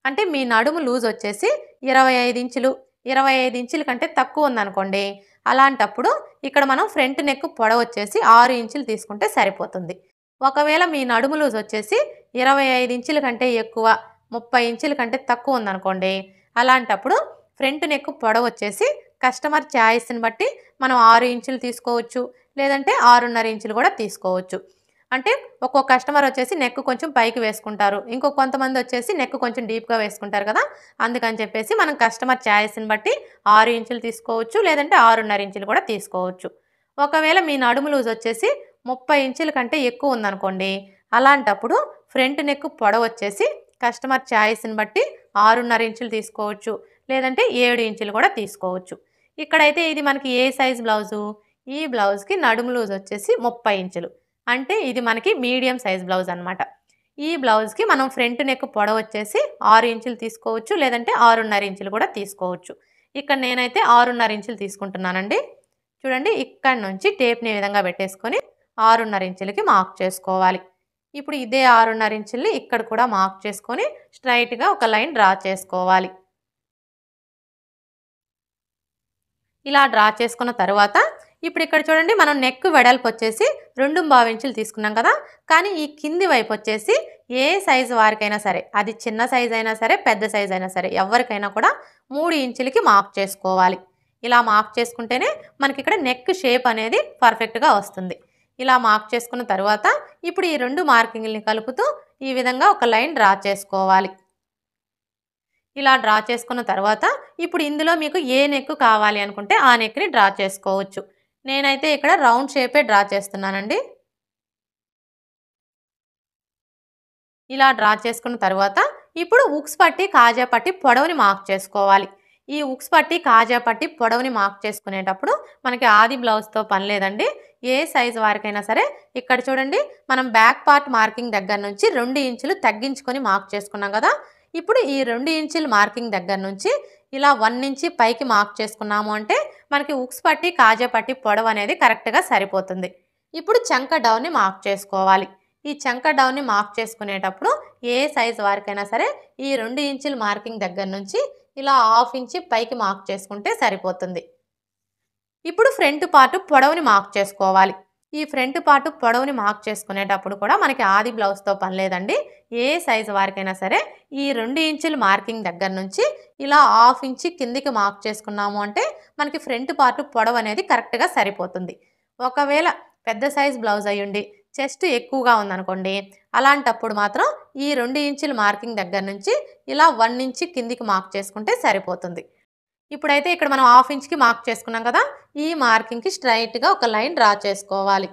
అంటే మీ నడుము లూజ్ వచ్చేసి 25 ఇంచులు, 25 ఇంచుల కంటే తక్కువ ఉందనుకోండి, అలాంటప్పుడు ఇక్కడ మనం ఫ్రంట్ నెక్ పొడవు వచ్చేసి 6 ఇంచులు తీసుకుంటే సరిపోతుంది. ఒకవేళ మీ నడుము లూజ్ వచ్చేసి 25 ఇంచుల కంటే ఎక్కువ, 30 ఇంచుల కంటే తక్కువ ఉందనుకోండి, అలాంటప్పుడు ఫ్రంట్ నెక్ పొడవు వచ్చేసి కస్టమర్ ఛాయిస్ని బట్టి మనం 6 ఇంచులు తీసుకోవచ్చు, లేదంటే 6.5 ఇంచులు కూడా తీసుకోవచ్చు. అంటే ఒక్కో కస్టమర్ వచ్చేసి నెక్ కొంచెం పైకి వేసుకుంటారు, ఇంకో కొంతమంది వచ్చేసి నెక్ కొంచెం డీప్గా వేసుకుంటారు కదా, అందుకని చెప్పేసి మనం కస్టమర్ ఛాయిస్ని బట్టి 6 ఇంచులు తీసుకోవచ్చు, లేదంటే 6.5 ఇంచులు కూడా తీసుకోవచ్చు. ఒకవేళ మీ నడుము లూజ్ వచ్చేసి 30 ఇంచుల కంటే ఎక్కువ ఉందనుకోండి, అలాంటప్పుడు ఫ్రంట్ నెక్ పొడవు వచ్చేసి కస్టమర్ ఛాయిస్ని బట్టి 6.5 ఇంచులు తీసుకోవచ్చు, లేదంటే 7 ఇంచులు కూడా తీసుకోవచ్చు. ఇక్కడైతే ఇది మనకి ఏ సైజ్ బ్లౌజు, ఈ బ్లౌజ్కి నడుము లూజ్ వచ్చేసి 30 ఇంచులు, అంటే ఇది మనకి మీడియం సైజ్ బ్లౌజ్ అనమాట. ఈ బ్లౌజ్కి మనం ఫ్రంట్ నెక్ పొడవు వచ్చేసి 6 ఇంచులు తీసుకోవచ్చు, లేదంటే 6.5 ఇంచులు కూడా తీసుకోవచ్చు. ఇక్కడ నేనైతే 6.5 ఇంచులు తీసుకుంటున్నానండి. చూడండి, ఇక్కడ నుంచి టేప్ని ఈ విధంగా పెట్టేసుకొని 6.5 ఇంచులకి మార్క్ చేసుకోవాలి. ఇప్పుడు ఇదే 6.5 ఇంచుల్ని ఇక్కడ కూడా మార్క్ చేసుకొని స్ట్రైట్గా ఒక లైన్ డ్రా చేసుకోవాలి. ఇలా డ్రా చేసుకున్న తర్వాత ఇప్పుడు ఇక్కడ చూడండి, మనం నెక్ వెడల్పు వచ్చేసి 2.5 ఇంచులు తీసుకున్నాం కదా, కానీ ఈ కింది వైపు వచ్చేసి ఏ సైజు వారికైనా సరే, అది చిన్న సైజ్ అయినా సరే పెద్ద సైజ్ అయినా సరే, ఎవరికైనా కూడా 3 ఇంచులకి మార్క్ చేసుకోవాలి. ఇలా మార్క్ చేసుకుంటేనే మనకి ఇక్కడ నెక్ షేప్ అనేది పర్ఫెక్ట్గా వస్తుంది. ఇలా మార్క్ చేసుకున్న తర్వాత ఇప్పుడు ఈ 2 మార్కింగ్ని కలుపుతూ ఈ విధంగా ఒక లైన్ డ్రా చేసుకోవాలి. ఇలా డ్రా చేసుకున్న తర్వాత ఇప్పుడు ఇందులో మీకు ఏ నెక్ కావాలి అనుకుంటే ఆ నెక్ని డ్రా చేసుకోవచ్చు. నేనైతే ఇక్కడ రౌండ్ షేపే డ్రా చేస్తున్నానండి. ఇలా డ్రా చేసుకున్న తర్వాత ఇప్పుడు ఉక్స్ పట్టి కాజా పట్టి పొడవుని మార్క్ చేసుకోవాలి. ఈ ఉక్స్ పట్టి కాజా పట్టి పొడవుని మార్క్ చేసుకునేటప్పుడు మనకి ఆది బ్లౌజ్తో పని లేదండి. ఏ సైజు వారికైనా సరే ఇక్కడ చూడండి, మనం బ్యాక్ పార్ట్ మార్కింగ్ దగ్గర నుంచి 2 ఇంచులు తగ్గించుకొని మార్క్ చేసుకున్నాం కదా, ఇప్పుడు ఈ 2 ఇంచుల మార్కింగ్ దగ్గర నుంచి ఇలా 1 ఇంచి పైకి మార్క్ చేసుకున్నాము అంటే మనకి ఉక్స్ పట్టి కాజా పట్టి పొడవు అనేది కరెక్ట్గా సరిపోతుంది. ఇప్పుడు చంక డౌన్ని మార్క్ చేసుకోవాలి. ఈ చంక డౌన్ని మార్క్ చేసుకునేటప్పుడు ఏ సైజు వారికైనా సరే ఈ 2 ఇంచుల మార్కింగ్ దగ్గర నుంచి ఇలా 1/2 ఇంచి పైకి మార్క్ చేసుకుంటే సరిపోతుంది. ఇప్పుడు ఫ్రంట్ పార్ట్ పొడవుని మార్క్ చేసుకోవాలి. ఈ ఫ్రంట్ పార్ట్ పొడవుని మార్క్ చేసుకునేటప్పుడు కూడా మనకి ఆది బ్లౌజ్తో పని లేదండి. ఏ సైజు వారికైనా సరే ఈ 2 ఇంచుల మార్కింగ్ దగ్గర నుంచి ఇలా 1/2 ఇంచి కిందికి మార్క్ చేసుకున్నాము అంటే మనకి ఫ్రంట్ పార్ట్ పొడవు అనేది కరెక్ట్గా సరిపోతుంది. ఒకవేళ పెద్ద సైజ్ బ్లౌజ్ అయ్యుండి చెస్ట్ ఎక్కువగా ఉందనుకోండి, అలాంటప్పుడు మాత్రం ఈ 2 ఇంచుల మార్కింగ్ దగ్గర నుంచి ఇలా 1 ఇంచి కిందికి మార్క్ చేసుకుంటే సరిపోతుంది. ఇప్పుడైతే ఇక్కడ మనం 1/2 ఇంచ్కి మార్క్ చేసుకున్నాం కదా, ఈ మార్కింగ్కి స్ట్రైట్గా ఒక లైన్ డ్రా చేసుకోవాలి.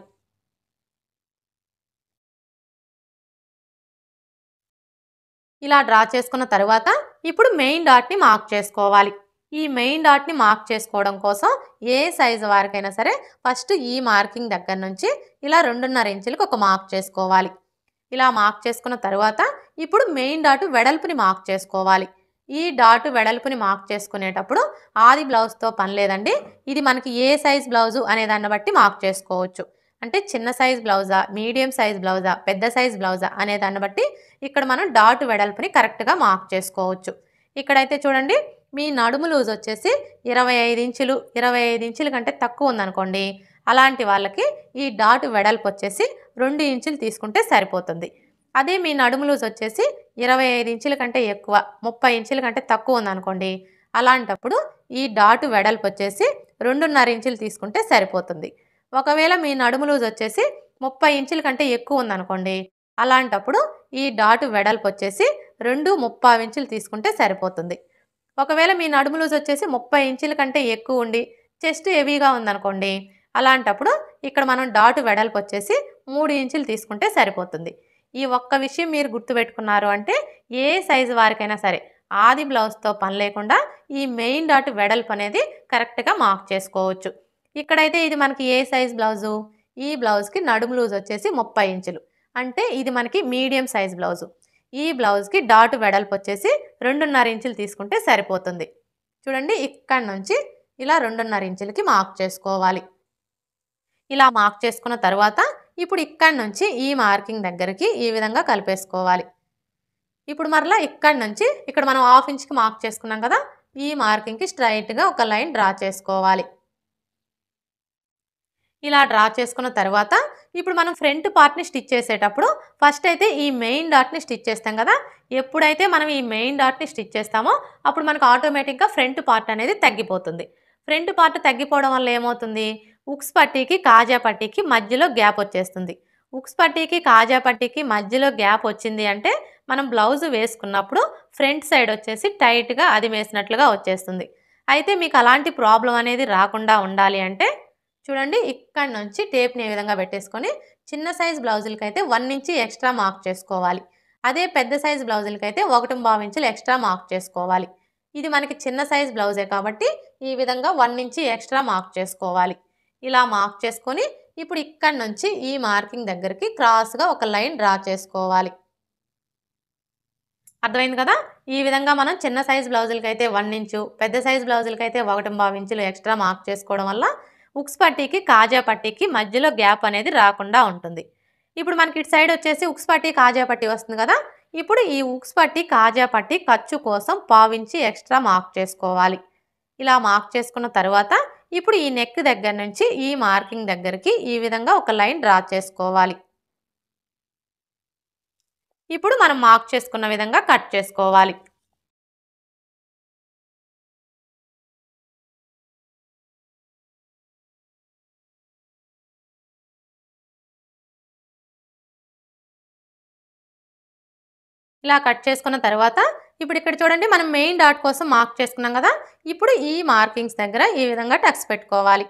ఇలా డ్రా చేసుకున్న తర్వాత ఇప్పుడు మెయిన్ డాట్ని మార్క్ చేసుకోవాలి. ఈ మెయిన్ డాట్ని మార్క్ చేసుకోవడం కోసం ఏ సైజు వారికైనా సరే ఫస్ట్ ఈ మార్కింగ్ దగ్గర నుంచి ఇలా 2.5 ఇంచులకు ఒక మార్క్ చేసుకోవాలి. ఇలా మార్క్ చేసుకున్న తర్వాత ఇప్పుడు మెయిన్ డాట్ వెడల్పుని మార్క్ చేసుకోవాలి. ఈ డాట్ వెడల్పుని మార్క్ చేసుకునేటప్పుడు ఆది బ్లౌజ్తో పని లేదండి. ఇది మనకి ఏ సైజ్ బ్లౌజు అనే దాన్ని బట్టి మార్క్ చేసుకోవచ్చు. అంటే చిన్న సైజ్ బ్లౌజా, మీడియం సైజ్ బ్లౌజా, పెద్ద సైజ్ బ్లౌజా అనే దాన్ని బట్టి ఇక్కడ మనం డాట్ వెడల్పుని కరెక్ట్గా మార్క్ చేసుకోవచ్చు. ఇక్కడైతే చూడండి, మీ నడుము లూజ్ వచ్చేసి 25 ఇంచులు, 25 ఇంచుల కంటే తక్కువ ఉందనుకోండి, అలాంటి వాళ్ళకి ఈ డాట్ వెడల్పు వచ్చేసి 2 ఇంచులు తీసుకుంటే సరిపోతుంది. అదే మీ నడుము లూజ్ వచ్చేసి 25 ఇంచుల కంటే ఎక్కువ, 30 ఇంచుల కంటే తక్కువ ఉందనుకోండి, అలాంటప్పుడు ఈ డాటు వెడల్పు వచ్చేసి 2.5 ఇంచులు తీసుకుంటే సరిపోతుంది. ఒకవేళ మీ నడుము లూజ్ వచ్చేసి 30 ఇంచుల కంటే ఎక్కువ ఉందనుకోండి, అలాంటప్పుడు ఈ డాటు వెడల్పు వచ్చేసి 2.75 ఇంచులు తీసుకుంటే సరిపోతుంది. ఒకవేళ మీ నడుము లూజ్ వచ్చేసి 30 ఇంచుల కంటే ఎక్కువ ఉండి చెస్ట్ హెవీగా ఉందనుకోండి, అలాంటప్పుడు ఇక్కడ మనం డాటు వెడల్పు వచ్చేసి 3 ఇంచులు తీసుకుంటే సరిపోతుంది. ఈ ఒక్క విషయం మీరు గుర్తుపెట్టుకున్నారు అంటే ఏ సైజు వారికైనా సరే ఆది బ్లౌజ్తో పని లేకుండా ఈ మెయిన్ డాట్ వెడల్పు అనేది కరెక్ట్గా మార్క్ చేసుకోవచ్చు. ఇక్కడైతే ఇది మనకి ఏ సైజ్ బ్లౌజు, ఈ బ్లౌజ్కి నడుము లూజ్ వచ్చేసి 30 ఇంచులు, అంటే ఇది మనకి మీడియం సైజ్ బ్లౌజు. ఈ బ్లౌజ్కి డాట్ వెడల్పు వచ్చేసి 2.5 ఇంచులు తీసుకుంటే సరిపోతుంది. చూడండి, ఇక్కడ నుంచి ఇలా 2.5 ఇంచులకి మార్క్ చేసుకోవాలి. ఇలా మార్క్ చేసుకున్న తర్వాత ఇప్పుడు ఇక్కడ నుంచి ఈ మార్కింగ్ దగ్గరికి ఈ విధంగా కలిపేసుకోవాలి. ఇప్పుడు మరలా ఇక్కడ నుంచి ఇక్కడ మనం 1/2 ఇంచుకి మార్క్ చేసుకున్నాం కదా, ఈ మార్కింగ్కి స్ట్రైట్గా ఒక లైన్ డ్రా చేసుకోవాలి. ఇలా డ్రా చేసుకున్న తర్వాత ఇప్పుడు మనం ఫ్రంట్ పార్ట్ని స్టిచ్ చేసేటప్పుడు ఫస్ట్ అయితే ఈ మెయిన్ డాట్ని స్టిచ్ చేస్తాం కదా. ఎప్పుడైతే మనం ఈ మెయిన్ డాట్ని స్టిచ్ చేస్తామో అప్పుడు మనకు ఆటోమేటిక్గా ఫ్రంట్ పార్ట్ అనేది తగ్గిపోతుంది. ఫ్రంట్ పార్ట్ తగ్గిపోవడం వల్ల ఏమవుతుంది, ఉక్స్ పట్టీకి కాజా పట్టీకి మధ్యలో గ్యాప్ వచ్చేస్తుంది. ఉక్స్ పట్టీకి కాజా పట్టీకి మధ్యలో గ్యాప్ వచ్చింది అంటే మనం బ్లౌజ్ వేసుకున్నప్పుడు ఫ్రంట్ సైడ్ వచ్చేసి టైట్గా అది వేసినట్లుగా వచ్చేస్తుంది. అయితే మీకు అలాంటి ప్రాబ్లం అనేది రాకుండా ఉండాలి అంటే చూడండి, ఇక్కడ నుంచి టేప్ని ఏ విధంగా పెట్టేసుకొని చిన్న సైజ్ బ్లౌజులకి అయితే 1 ఇంచ్ ఎక్స్ట్రా మార్క్ చేసుకోవాలి. అదే పెద్ద సైజ్ బ్లౌజులకి అయితే 1.25 ఇంచులు ఎక్స్ట్రా మార్క్ చేసుకోవాలి. ఇది మనకి చిన్న సైజ్ బ్లౌజే కాబట్టి ఈ విధంగా 1 ఇంచ్ ఎక్స్ట్రా మార్క్ చేసుకోవాలి. ఇలా మార్క్ చేసుకొని ఇప్పుడు ఇక్కడ నుంచి ఈ మార్కింగ్ దగ్గరికి క్రాస్గా ఒక లైన్ డ్రా చేసుకోవాలి. అర్థమైంది కదా. ఈ విధంగా మనం చిన్న సైజ్ బ్లౌజులకి అయితే 1 ఇంచు, పెద్ద సైజ్ బ్లౌజులకి అయితే 1.25 ఇంచులు ఎక్స్ట్రా మార్క్ చేసుకోవడం వల్ల ఉక్స్ పట్టీకి కాజా పట్టీకి మధ్యలో గ్యాప్ అనేది రాకుండా ఉంటుంది. ఇప్పుడు మనకి ఇటు సైడ్ వచ్చేసి ఉక్స్ పట్టీ కాజా పట్టీ వస్తుంది కదా. ఇప్పుడు ఈ ఉక్స్ పట్టీ కాజా పట్టీ ఖర్చు కోసం 1/4 ఇంచ్ ఎక్స్ట్రా మార్క్ చేసుకోవాలి. ఇలా మార్క్ చేసుకున్న తర్వాత ఇప్పుడు ఈ నెక్ దగ్గర నుంచి ఈ మార్కింగ్ దగ్గరికి ఈ విధంగా ఒక లైన్ డ్రా చేసుకోవాలి. ఇప్పుడు మనం మార్క్ చేసుకున్న విధంగా కట్ చేసుకోవాలి. ఇలా కట్ చేసుకున్న తర్వాత ఇప్పుడు ఇక్కడ చూడండి, మనం మెయిన్ డాట్ కోసం మార్క్ చేసుకున్నాం కదా. ఇప్పుడు ఈ మార్కింగ్స్ దగ్గర ఈ విధంగా టక్స్ పెట్టుకోవాలి.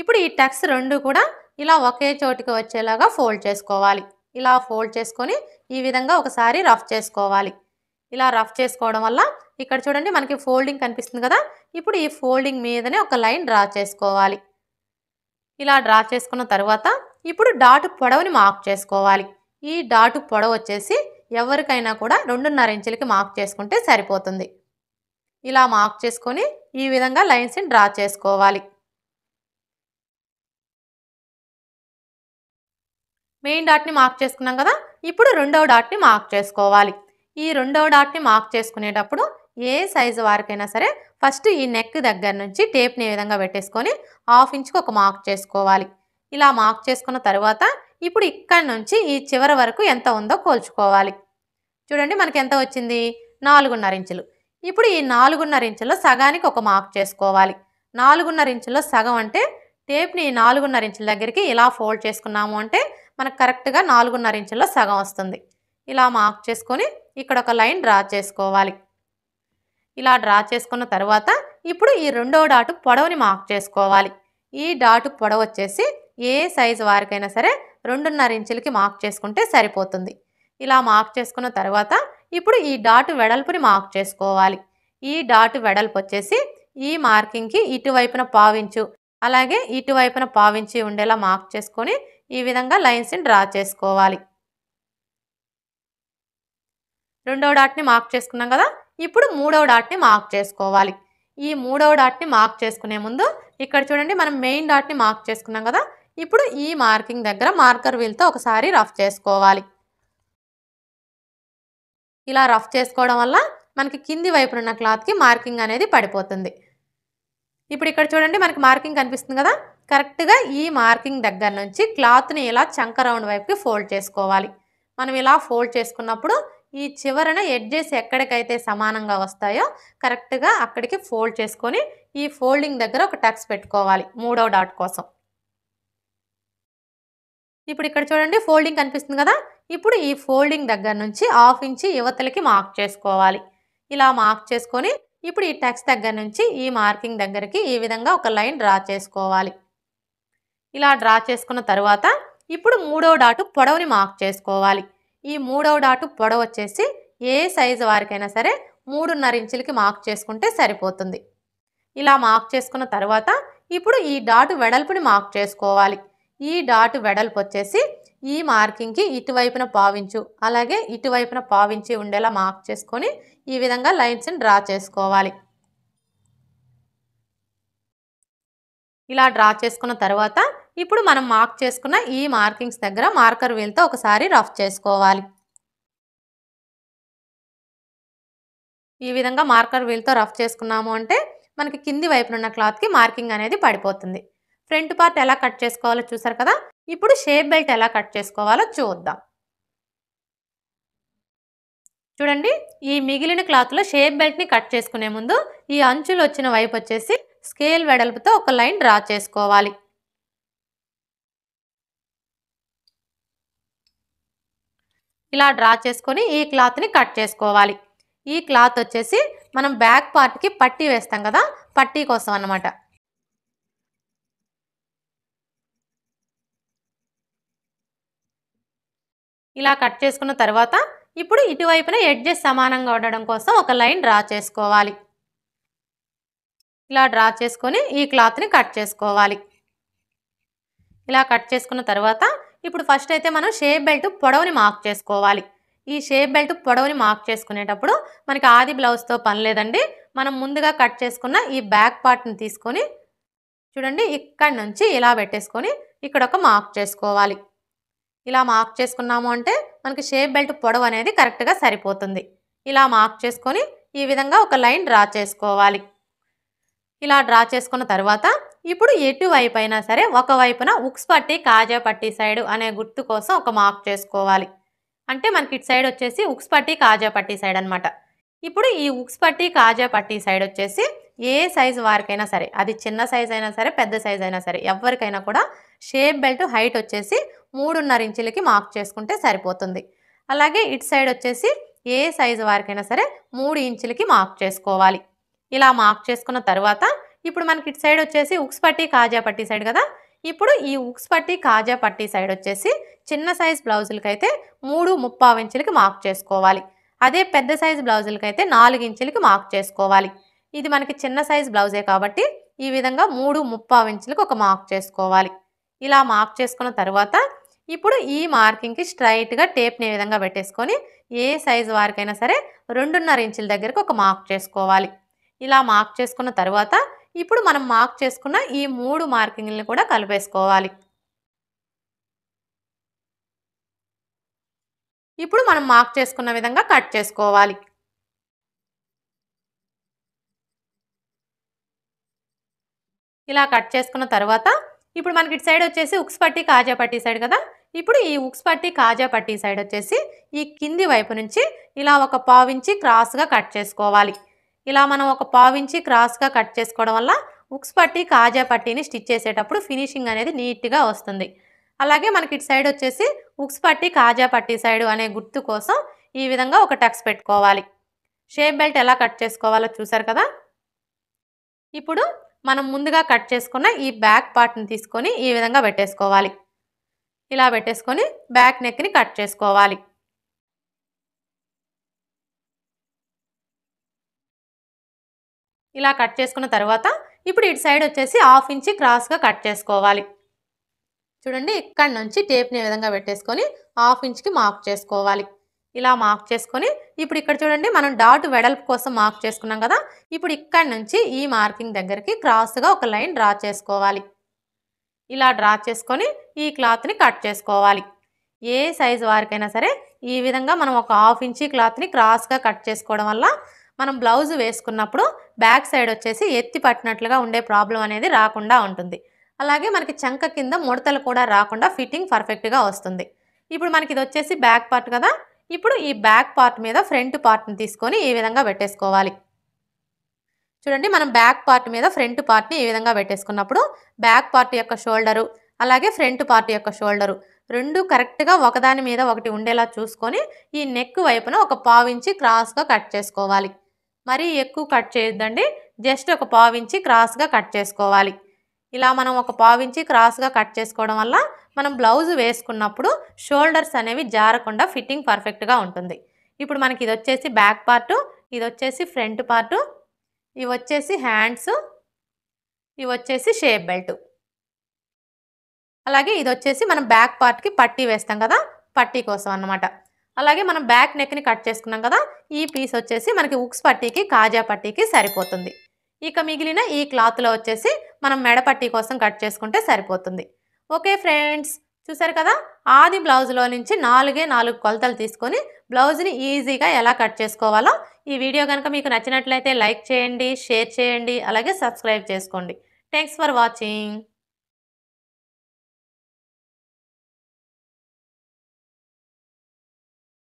ఇప్పుడు ఈ టక్స్ రెండు కూడా ఇలా ఒకే చోటికి వచ్చేలాగా ఫోల్డ్ చేసుకోవాలి. ఇలా ఫోల్డ్ చేసుకొని ఈ విధంగా ఒకసారి రఫ్ చేసుకోవాలి. ఇలా రఫ్ చేసుకోవడం వల్ల ఇక్కడ చూడండి మనకి ఫోల్డింగ్ కనిపిస్తుంది కదా. ఇప్పుడు ఈ ఫోల్డింగ్ మీదనే ఒక లైన్ డ్రా చేసుకోవాలి. ఇలా డ్రా చేసుకున్న తర్వాత ఇప్పుడు డాట్ పొడవుని మార్క్ చేసుకోవాలి. ఈ డాటు పొడవు వచ్చేసి ఎవరికైనా కూడా 2.5 ఇంచులకి మార్క్ చేసుకుంటే సరిపోతుంది. ఇలా మార్క్ చేసుకొని ఈ విధంగా లైన్స్ని డ్రా చేసుకోవాలి. మెయిన్ డాట్ని మార్క్ చేసుకున్నాం కదా. ఇప్పుడు రెండవ డాట్ని మార్క్ చేసుకోవాలి. ఈ రెండవ డాట్ని మార్క్ చేసుకునేటప్పుడు ఏ సైజు వారికైనా సరే ఫస్ట్ ఈ నెక్ దగ్గర నుంచి టేప్ని ఈ విధంగా పెట్టేసుకొని 1/2 ఇంచుకి ఒక మార్క్ చేసుకోవాలి. ఇలా మార్క్ చేసుకున్న తర్వాత ఇప్పుడు ఇక్కడ నుంచి ఈ చివరి వరకు ఎంత ఉందో కోల్చుకోవాలి. చూడండి, మనకి ఎంత వచ్చింది, 4.5 ఇంచులు. ఇప్పుడు ఈ 4.5 ఇంచుల్లో సగానికి ఒక మార్క్ చేసుకోవాలి. 4.5 ఇంచుల్లో సగం అంటే టేప్ని 4.5 ఇంచుల దగ్గరికి ఇలా ఫోల్డ్ చేసుకున్నాము అంటే మనకు కరెక్ట్గా 4.5 ఇంచుల్లో సగం వస్తుంది. ఇలా మార్క్ చేసుకొని ఇక్కడ ఒక లైన్ డ్రా చేసుకోవాలి. ఇలా డ్రా చేసుకున్న తర్వాత ఇప్పుడు ఈ రెండో డాటు పొడవుని మార్క్ చేసుకోవాలి. ఈ డాటు పొడవు వచ్చేసి ఏ సైజు వారికైనా సరే 2.5 ఇంచులకి మార్క్ చేసుకుంటే సరిపోతుంది. ఇలా మార్క్ చేసుకున్న తర్వాత ఇప్పుడు ఈ డాటు వెడల్పుని మార్క్ చేసుకోవాలి. ఈ డాటు వెడల్పు వచ్చేసి ఈ మార్కింగ్కి ఇటువైపున 1/4 ఇంచు అలాగే ఇటువైపున 1/4 ఇంచు ఉండేలా మార్క్ చేసుకొని ఈ విధంగా లైన్స్ని డ్రా చేసుకోవాలి. రెండవ డాట్ని మార్క్ చేసుకున్నాం కదా. ఇప్పుడు మూడవ డాట్ని మార్క్ చేసుకోవాలి. ఈ మూడవ డాట్ని మార్క్ చేసుకునే ముందు ఇక్కడ చూడండి, మనం మెయిన్ డాట్ని మార్క్ చేసుకున్నాం కదా. ఇప్పుడు ఈ మార్కింగ్ దగ్గర మార్కర్ వీల్తో ఒకసారి రఫ్ చేసుకోవాలి. ఇలా రఫ్ చేసుకోవడం వల్ల మనకి కింది వైపున ఉన్న క్లాత్కి మార్కింగ్ అనేది పడిపోతుంది. ఇప్పుడు ఇక్కడ చూడండి, మనకి మార్కింగ్ కనిపిస్తుంది కదా. కరెక్ట్గా ఈ మార్కింగ్ దగ్గర నుంచి క్లాత్ని ఇలా చంక రౌండ్ వైపుకి ఫోల్డ్ చేసుకోవాలి. మనం ఇలా ఫోల్డ్ చేసుకున్నప్పుడు ఈ చివరన ఎడ్జెస్ ఎక్కడికైతే సమానంగా వస్తాయో కరెక్ట్గా అక్కడికి ఫోల్డ్ చేసుకొని ఈ ఫోల్డింగ్ దగ్గర ఒక టక్స్ పెట్టుకోవాలి మూడో డాట్ కోసం. ఇప్పుడు ఇక్కడ చూడండి ఫోల్డింగ్ కనిపిస్తుంది కదా. ఇప్పుడు ఈ ఫోల్డింగ్ దగ్గర నుంచి 1/2 ఇంచ్ యువతలకి మార్క్ చేసుకోవాలి. ఇలా మార్క్ చేసుకొని ఇప్పుడు ఈ టక్స్ దగ్గర నుంచి ఈ మార్కింగ్ దగ్గరికి ఈ విధంగా ఒక లైన్ డ్రా చేసుకోవాలి. ఇలా డ్రా చేసుకున్న తర్వాత ఇప్పుడు మూడో డాటు పొడవుని మార్క్ చేసుకోవాలి. ఈ మూడో డాటు పొడవు వచ్చేసి ఏ సైజు వారికైనా సరే 3.5 ఇంచులకి మార్క్ చేసుకుంటే సరిపోతుంది. ఇలా మార్క్ చేసుకున్న తర్వాత ఇప్పుడు ఈ డాటు వెడల్పుని మార్క్ చేసుకోవాలి. ఈ డాటు వెడల్పు వచ్చేసి ఈ మార్కింగ్కి ఇటువైపున 1/2 ఇంచు అలాగే ఇటువైపున 1/2 ఇంచు ఉండేలా మార్క్ చేసుకొని ఈ విధంగా లైన్స్ని డ్రా చేసుకోవాలి. ఇలా డ్రా చేసుకున్న తర్వాత ఇప్పుడు మనం మార్క్ చేసుకున్న ఈ మార్కింగ్స్ దగ్గర మార్కర్ వీల్తో ఒకసారి రఫ్ చేసుకోవాలి. ఈ విధంగా మార్కర్ వీల్తో రఫ్ చేసుకున్నాము అంటే మనకి కింది వైపున ఉన్న క్లాత్కి మార్కింగ్ అనేది పడిపోతుంది. ఫ్రంట్ పార్ట్ ఎలా కట్ చేసుకోవాలో చూసారు కదా. ఇప్పుడు షేప్ బెల్ట్ ఎలా కట్ చేసుకోవాలో చూద్దాం. చూడండి ఈ మిగిలిన క్లాత్లో షేప్ బెల్ట్ని కట్ చేసుకునే ముందు ఈ అంచులు వచ్చిన వైపు వచ్చేసి స్కేల్ వెడల్పుతో ఒక లైన్ డ్రా చేసుకోవాలి. ఇలా డ్రా చేసుకొని ఈ క్లాత్ని కట్ చేసుకోవాలి. ఈ క్లాత్ వచ్చేసి మనం బ్యాక్ పార్ట్కి పట్టీ వేస్తాం కదా, పట్టీ కోసం అన్నమాట. ఇలా కట్ చేసుకున్న తర్వాత ఇప్పుడు ఇటువైపున ఎడ్జెస్ సమానంగా ఉండడం కోసం ఒక లైన్ డ్రా చేసుకోవాలి. ఇలా డ్రా చేసుకొని ఈ క్లాత్ని కట్ చేసుకోవాలి. ఇలా కట్ చేసుకున్న తర్వాత ఇప్పుడు ఫస్ట్ అయితే మనం షేప్ బెల్ట్ పొడవుని మార్క్ చేసుకోవాలి. ఈ షేప్ బెల్ట్ పొడవుని మార్క్ చేసుకునేటప్పుడు మనకి ఆది బ్లౌజ్తో పని లేదండి. మనం ముందుగా కట్ చేసుకున్న ఈ బ్యాక్ పార్ట్ని తీసుకొని చూడండి ఇక్కడ నుంచి ఇలా పెట్టేసుకొని ఇక్కడ ఒక మార్క్ చేసుకోవాలి. ఇలా మార్క్ చేసుకున్నాము అంటే మనకి షేప్ బెల్ట్ పొడవు అనేది కరెక్ట్గా సరిపోతుంది. ఇలా మార్క్ చేసుకొని ఈ విధంగా ఒక లైన్ డ్రా చేసుకోవాలి. ఇలా డ్రా చేసుకున్న తర్వాత ఇప్పుడు ఎటువైపు అయినా సరే ఒకవైపున ఉక్స్ పట్టి కాజా పట్టి సైడ్ అనే గుర్తు కోసం ఒక మార్క్ చేసుకోవాలి. అంటే మనకి ఇటు సైడ్ వచ్చేసి ఉక్స్ పట్టి కాజా పట్టి సైడ్ అనమాట. ఇప్పుడు ఈ ఉక్స్ పట్టి కాజా పట్టి సైడ్ వచ్చేసి ఏ సైజు వారికైనా సరే, అది చిన్న సైజ్ అయినా సరే పెద్ద సైజ్ అయినా సరే ఎవరికైనా కూడా షేప్ బెల్ట్ హైట్ వచ్చేసి 3.5 ఇంచులకి మార్క్ చేసుకుంటే సరిపోతుంది. అలాగే ఇటు సైడ్ వచ్చేసి ఏ సైజు వారికైనా సరే 3 ఇంచులకి మార్క్ చేసుకోవాలి. ఇలా మార్క్ చేసుకున్న తర్వాత ఇప్పుడు మనకి ఇటు సైడ్ వచ్చేసి ఉక్స్ పట్టి కాజా పట్టి సైడ్ కదా. ఇప్పుడు ఈ ఉక్స్ పట్టి కాజా పట్టి సైడ్ వచ్చేసి చిన్న సైజ్ బ్లౌజులకైతే 3.75 ఇంచులకి మార్క్ చేసుకోవాలి. అదే పెద్ద సైజ్ బ్లౌజులకైతే 4 ఇంచులకి మార్క్ చేసుకోవాలి. ఇది మనకి చిన్న సైజ్ బ్లౌజే కాబట్టి ఈ విధంగా 3.75 ఇంచులకు ఒక మార్క్ చేసుకోవాలి. ఇలా మార్క్ చేసుకున్న తర్వాత ఇప్పుడు ఈ మార్కింగ్కి స్ట్రైట్గా టేప్ని ఈ విధంగా పెట్టేసుకొని ఏ సైజు వారికైనా సరే 2.5 ఇంచుల దగ్గరకు ఒక మార్క్ చేసుకోవాలి. ఇలా మార్క్ చేసుకున్న తర్వాత ఇప్పుడు మనం మార్క్ చేసుకున్న ఈ 3 మార్కింగ్లను కూడా కలిపేసుకోవాలి. ఇప్పుడు మనం మార్క్ చేసుకున్న విధంగా కట్ చేసుకోవాలి. ఇలా కట్ చేసుకున్న తర్వాత ఇప్పుడు మనకి ఇటు సైడ్ వచ్చేసి ఉక్స్ పట్టి కాజా పట్టి సైడ్ కదా. ఇప్పుడు ఈ ఉక్స్ పట్టి కాజా పట్టి సైడ్ వచ్చేసి ఈ కింది వైపు నుంచి ఇలా ఒక 1/2 ఇంచి క్రాస్గా కట్ చేసుకోవాలి. ఇలా మనం ఒక 1/2 ఇంచి క్రాస్గా కట్ చేసుకోవడం వల్ల ఉక్స్ పట్టి కాజా పట్టీని స్టిచ్ చేసేటప్పుడు ఫినిషింగ్ అనేది నీట్గా వస్తుంది. అలాగే మనకి ఇటు సైడ్ వచ్చేసి ఉక్స్ పట్టి కాజా పట్టి సైడ్ అనే గుర్తు కోసం ఈ విధంగా ఒక టక్స్ పెట్టుకోవాలి. షేప్ బెల్ట్ ఎలా కట్ చేసుకోవాలో చూసారు కదా. ఇప్పుడు మనం ముందుగా కట్ చేసుకున్న ఈ బ్యాక్ పార్ట్ని తీసుకొని ఈ విధంగా పెట్టేసుకోవాలి. ఇలా పెట్టేసుకొని బ్యాక్ నెక్ని కట్ చేసుకోవాలి. ఇలా కట్ చేసుకున్న తర్వాత ఇప్పుడు ఇటు సైడ్ వచ్చేసి 1/2 ఇంచి క్రాస్గా కట్ చేసుకోవాలి. చూడండి ఇక్కడ నుంచి టేప్ని ఈ విధంగా పెట్టేసుకొని 1/2 ఇంచ్కి మార్క్ చేసుకోవాలి. ఇలా మార్క్ చేసుకొని ఇప్పుడు ఇక్కడ చూడండి మనం డాట్ వెడల్పు కోసం మార్క్ చేసుకున్నాం కదా. ఇప్పుడు ఇక్కడ నుంచి ఈ మార్కింగ్ దగ్గరికి క్రాస్గా ఒక లైన్ డ్రా చేసుకోవాలి. ఇలా డ్రా చేసుకొని ఈ క్లాత్ని కట్ చేసుకోవాలి. ఏ సైజు వారికైనా సరే ఈ విధంగా మనం ఒక 1/2 ఇంచి క్లాత్ని క్రాస్గా కట్ చేసుకోవడం వల్ల మనం బ్లౌజ్ వేసుకున్నప్పుడు బ్యాక్ సైడ్ వచ్చేసి ఎత్తి పట్టినట్లుగా ఉండే ప్రాబ్లం అనేది రాకుండా ఉంటుంది. అలాగే మనకి చంక కింద ముడతలు కూడా రాకుండా ఫిట్టింగ్ పర్ఫెక్ట్గా వస్తుంది. ఇప్పుడు మనకి ఇది వచ్చేసి బ్యాక్ పార్ట్ కదా. ఇప్పుడు ఈ బ్యాక్ పార్ట్ మీద ఫ్రంట్ పార్ట్ని తీసుకొని ఈ విధంగా పెట్టేసుకోవాలి. చూడండి, మనం బ్యాక్ పార్ట్ మీద ఫ్రంట్ పార్ట్ని ఈ విధంగా పెట్టేసుకున్నప్పుడు బ్యాక్ పార్ట్ యొక్క షోల్డరు అలాగే ఫ్రంట్ పార్ట్ యొక్క షోల్డరు రెండు కరెక్ట్గా ఒకదాని మీద ఒకటి ఉండేలా చూసుకొని ఈ నెక్ వైపున ఒక పావించి క్రాస్గా కట్ చేసుకోవాలి. మరీ ఎక్కువ కట్ చేయొద్దండి, జస్ట్ ఒక పావించి క్రాస్గా కట్ చేసుకోవాలి. ఇలా మనం ఒక పావించి క్రాస్గా కట్ చేసుకోవడం వల్ల మనం బ్లౌజ్ వేసుకున్నప్పుడు షోల్డర్స్ అనేవి జారకుండా ఫిట్టింగ్ పర్ఫెక్ట్గా ఉంటుంది. ఇప్పుడు మనకి ఇది వచ్చేసి బ్యాక్ పార్టు, ఇది వచ్చేసి ఫ్రంట్ పార్టు, ఇవి వచ్చేసి హ్యాండ్స్, ఇవి వచ్చేసి షేప్ బెల్ట్. అలాగే ఇది వచ్చేసి మనం బ్యాక్ పార్ట్కి పట్టీ వేస్తాం కదా, పట్టీ కోసం అన్నమాట. అలాగే మనం బ్యాక్ నెక్ని కట్ చేసుకున్నాం కదా, ఈ పీస్ వచ్చేసి మనకి ఉక్స్ పట్టీకి కాజా పట్టీకి సరిపోతుంది. ఇక మిగిలిన ఈ క్లాత్లో వచ్చేసి మనం మెడ పట్టీ కోసం కట్ చేసుకుంటే సరిపోతుంది. ఓకే ఫ్రెండ్స్, చూసారు కదా, ఆది బ్లౌజ్లో నుంచి 4 కొలతలు తీసుకొని బ్లౌజ్ని ఈజీగా ఎలా కట్ చేసుకోవాలో. ఈ వీడియో కనుక మీకు నచ్చినట్లయితే లైక్ చేయండి, షేర్ చేయండి, అలాగే సబ్స్క్రైబ్ చేసుకోండి. Thanks for watching.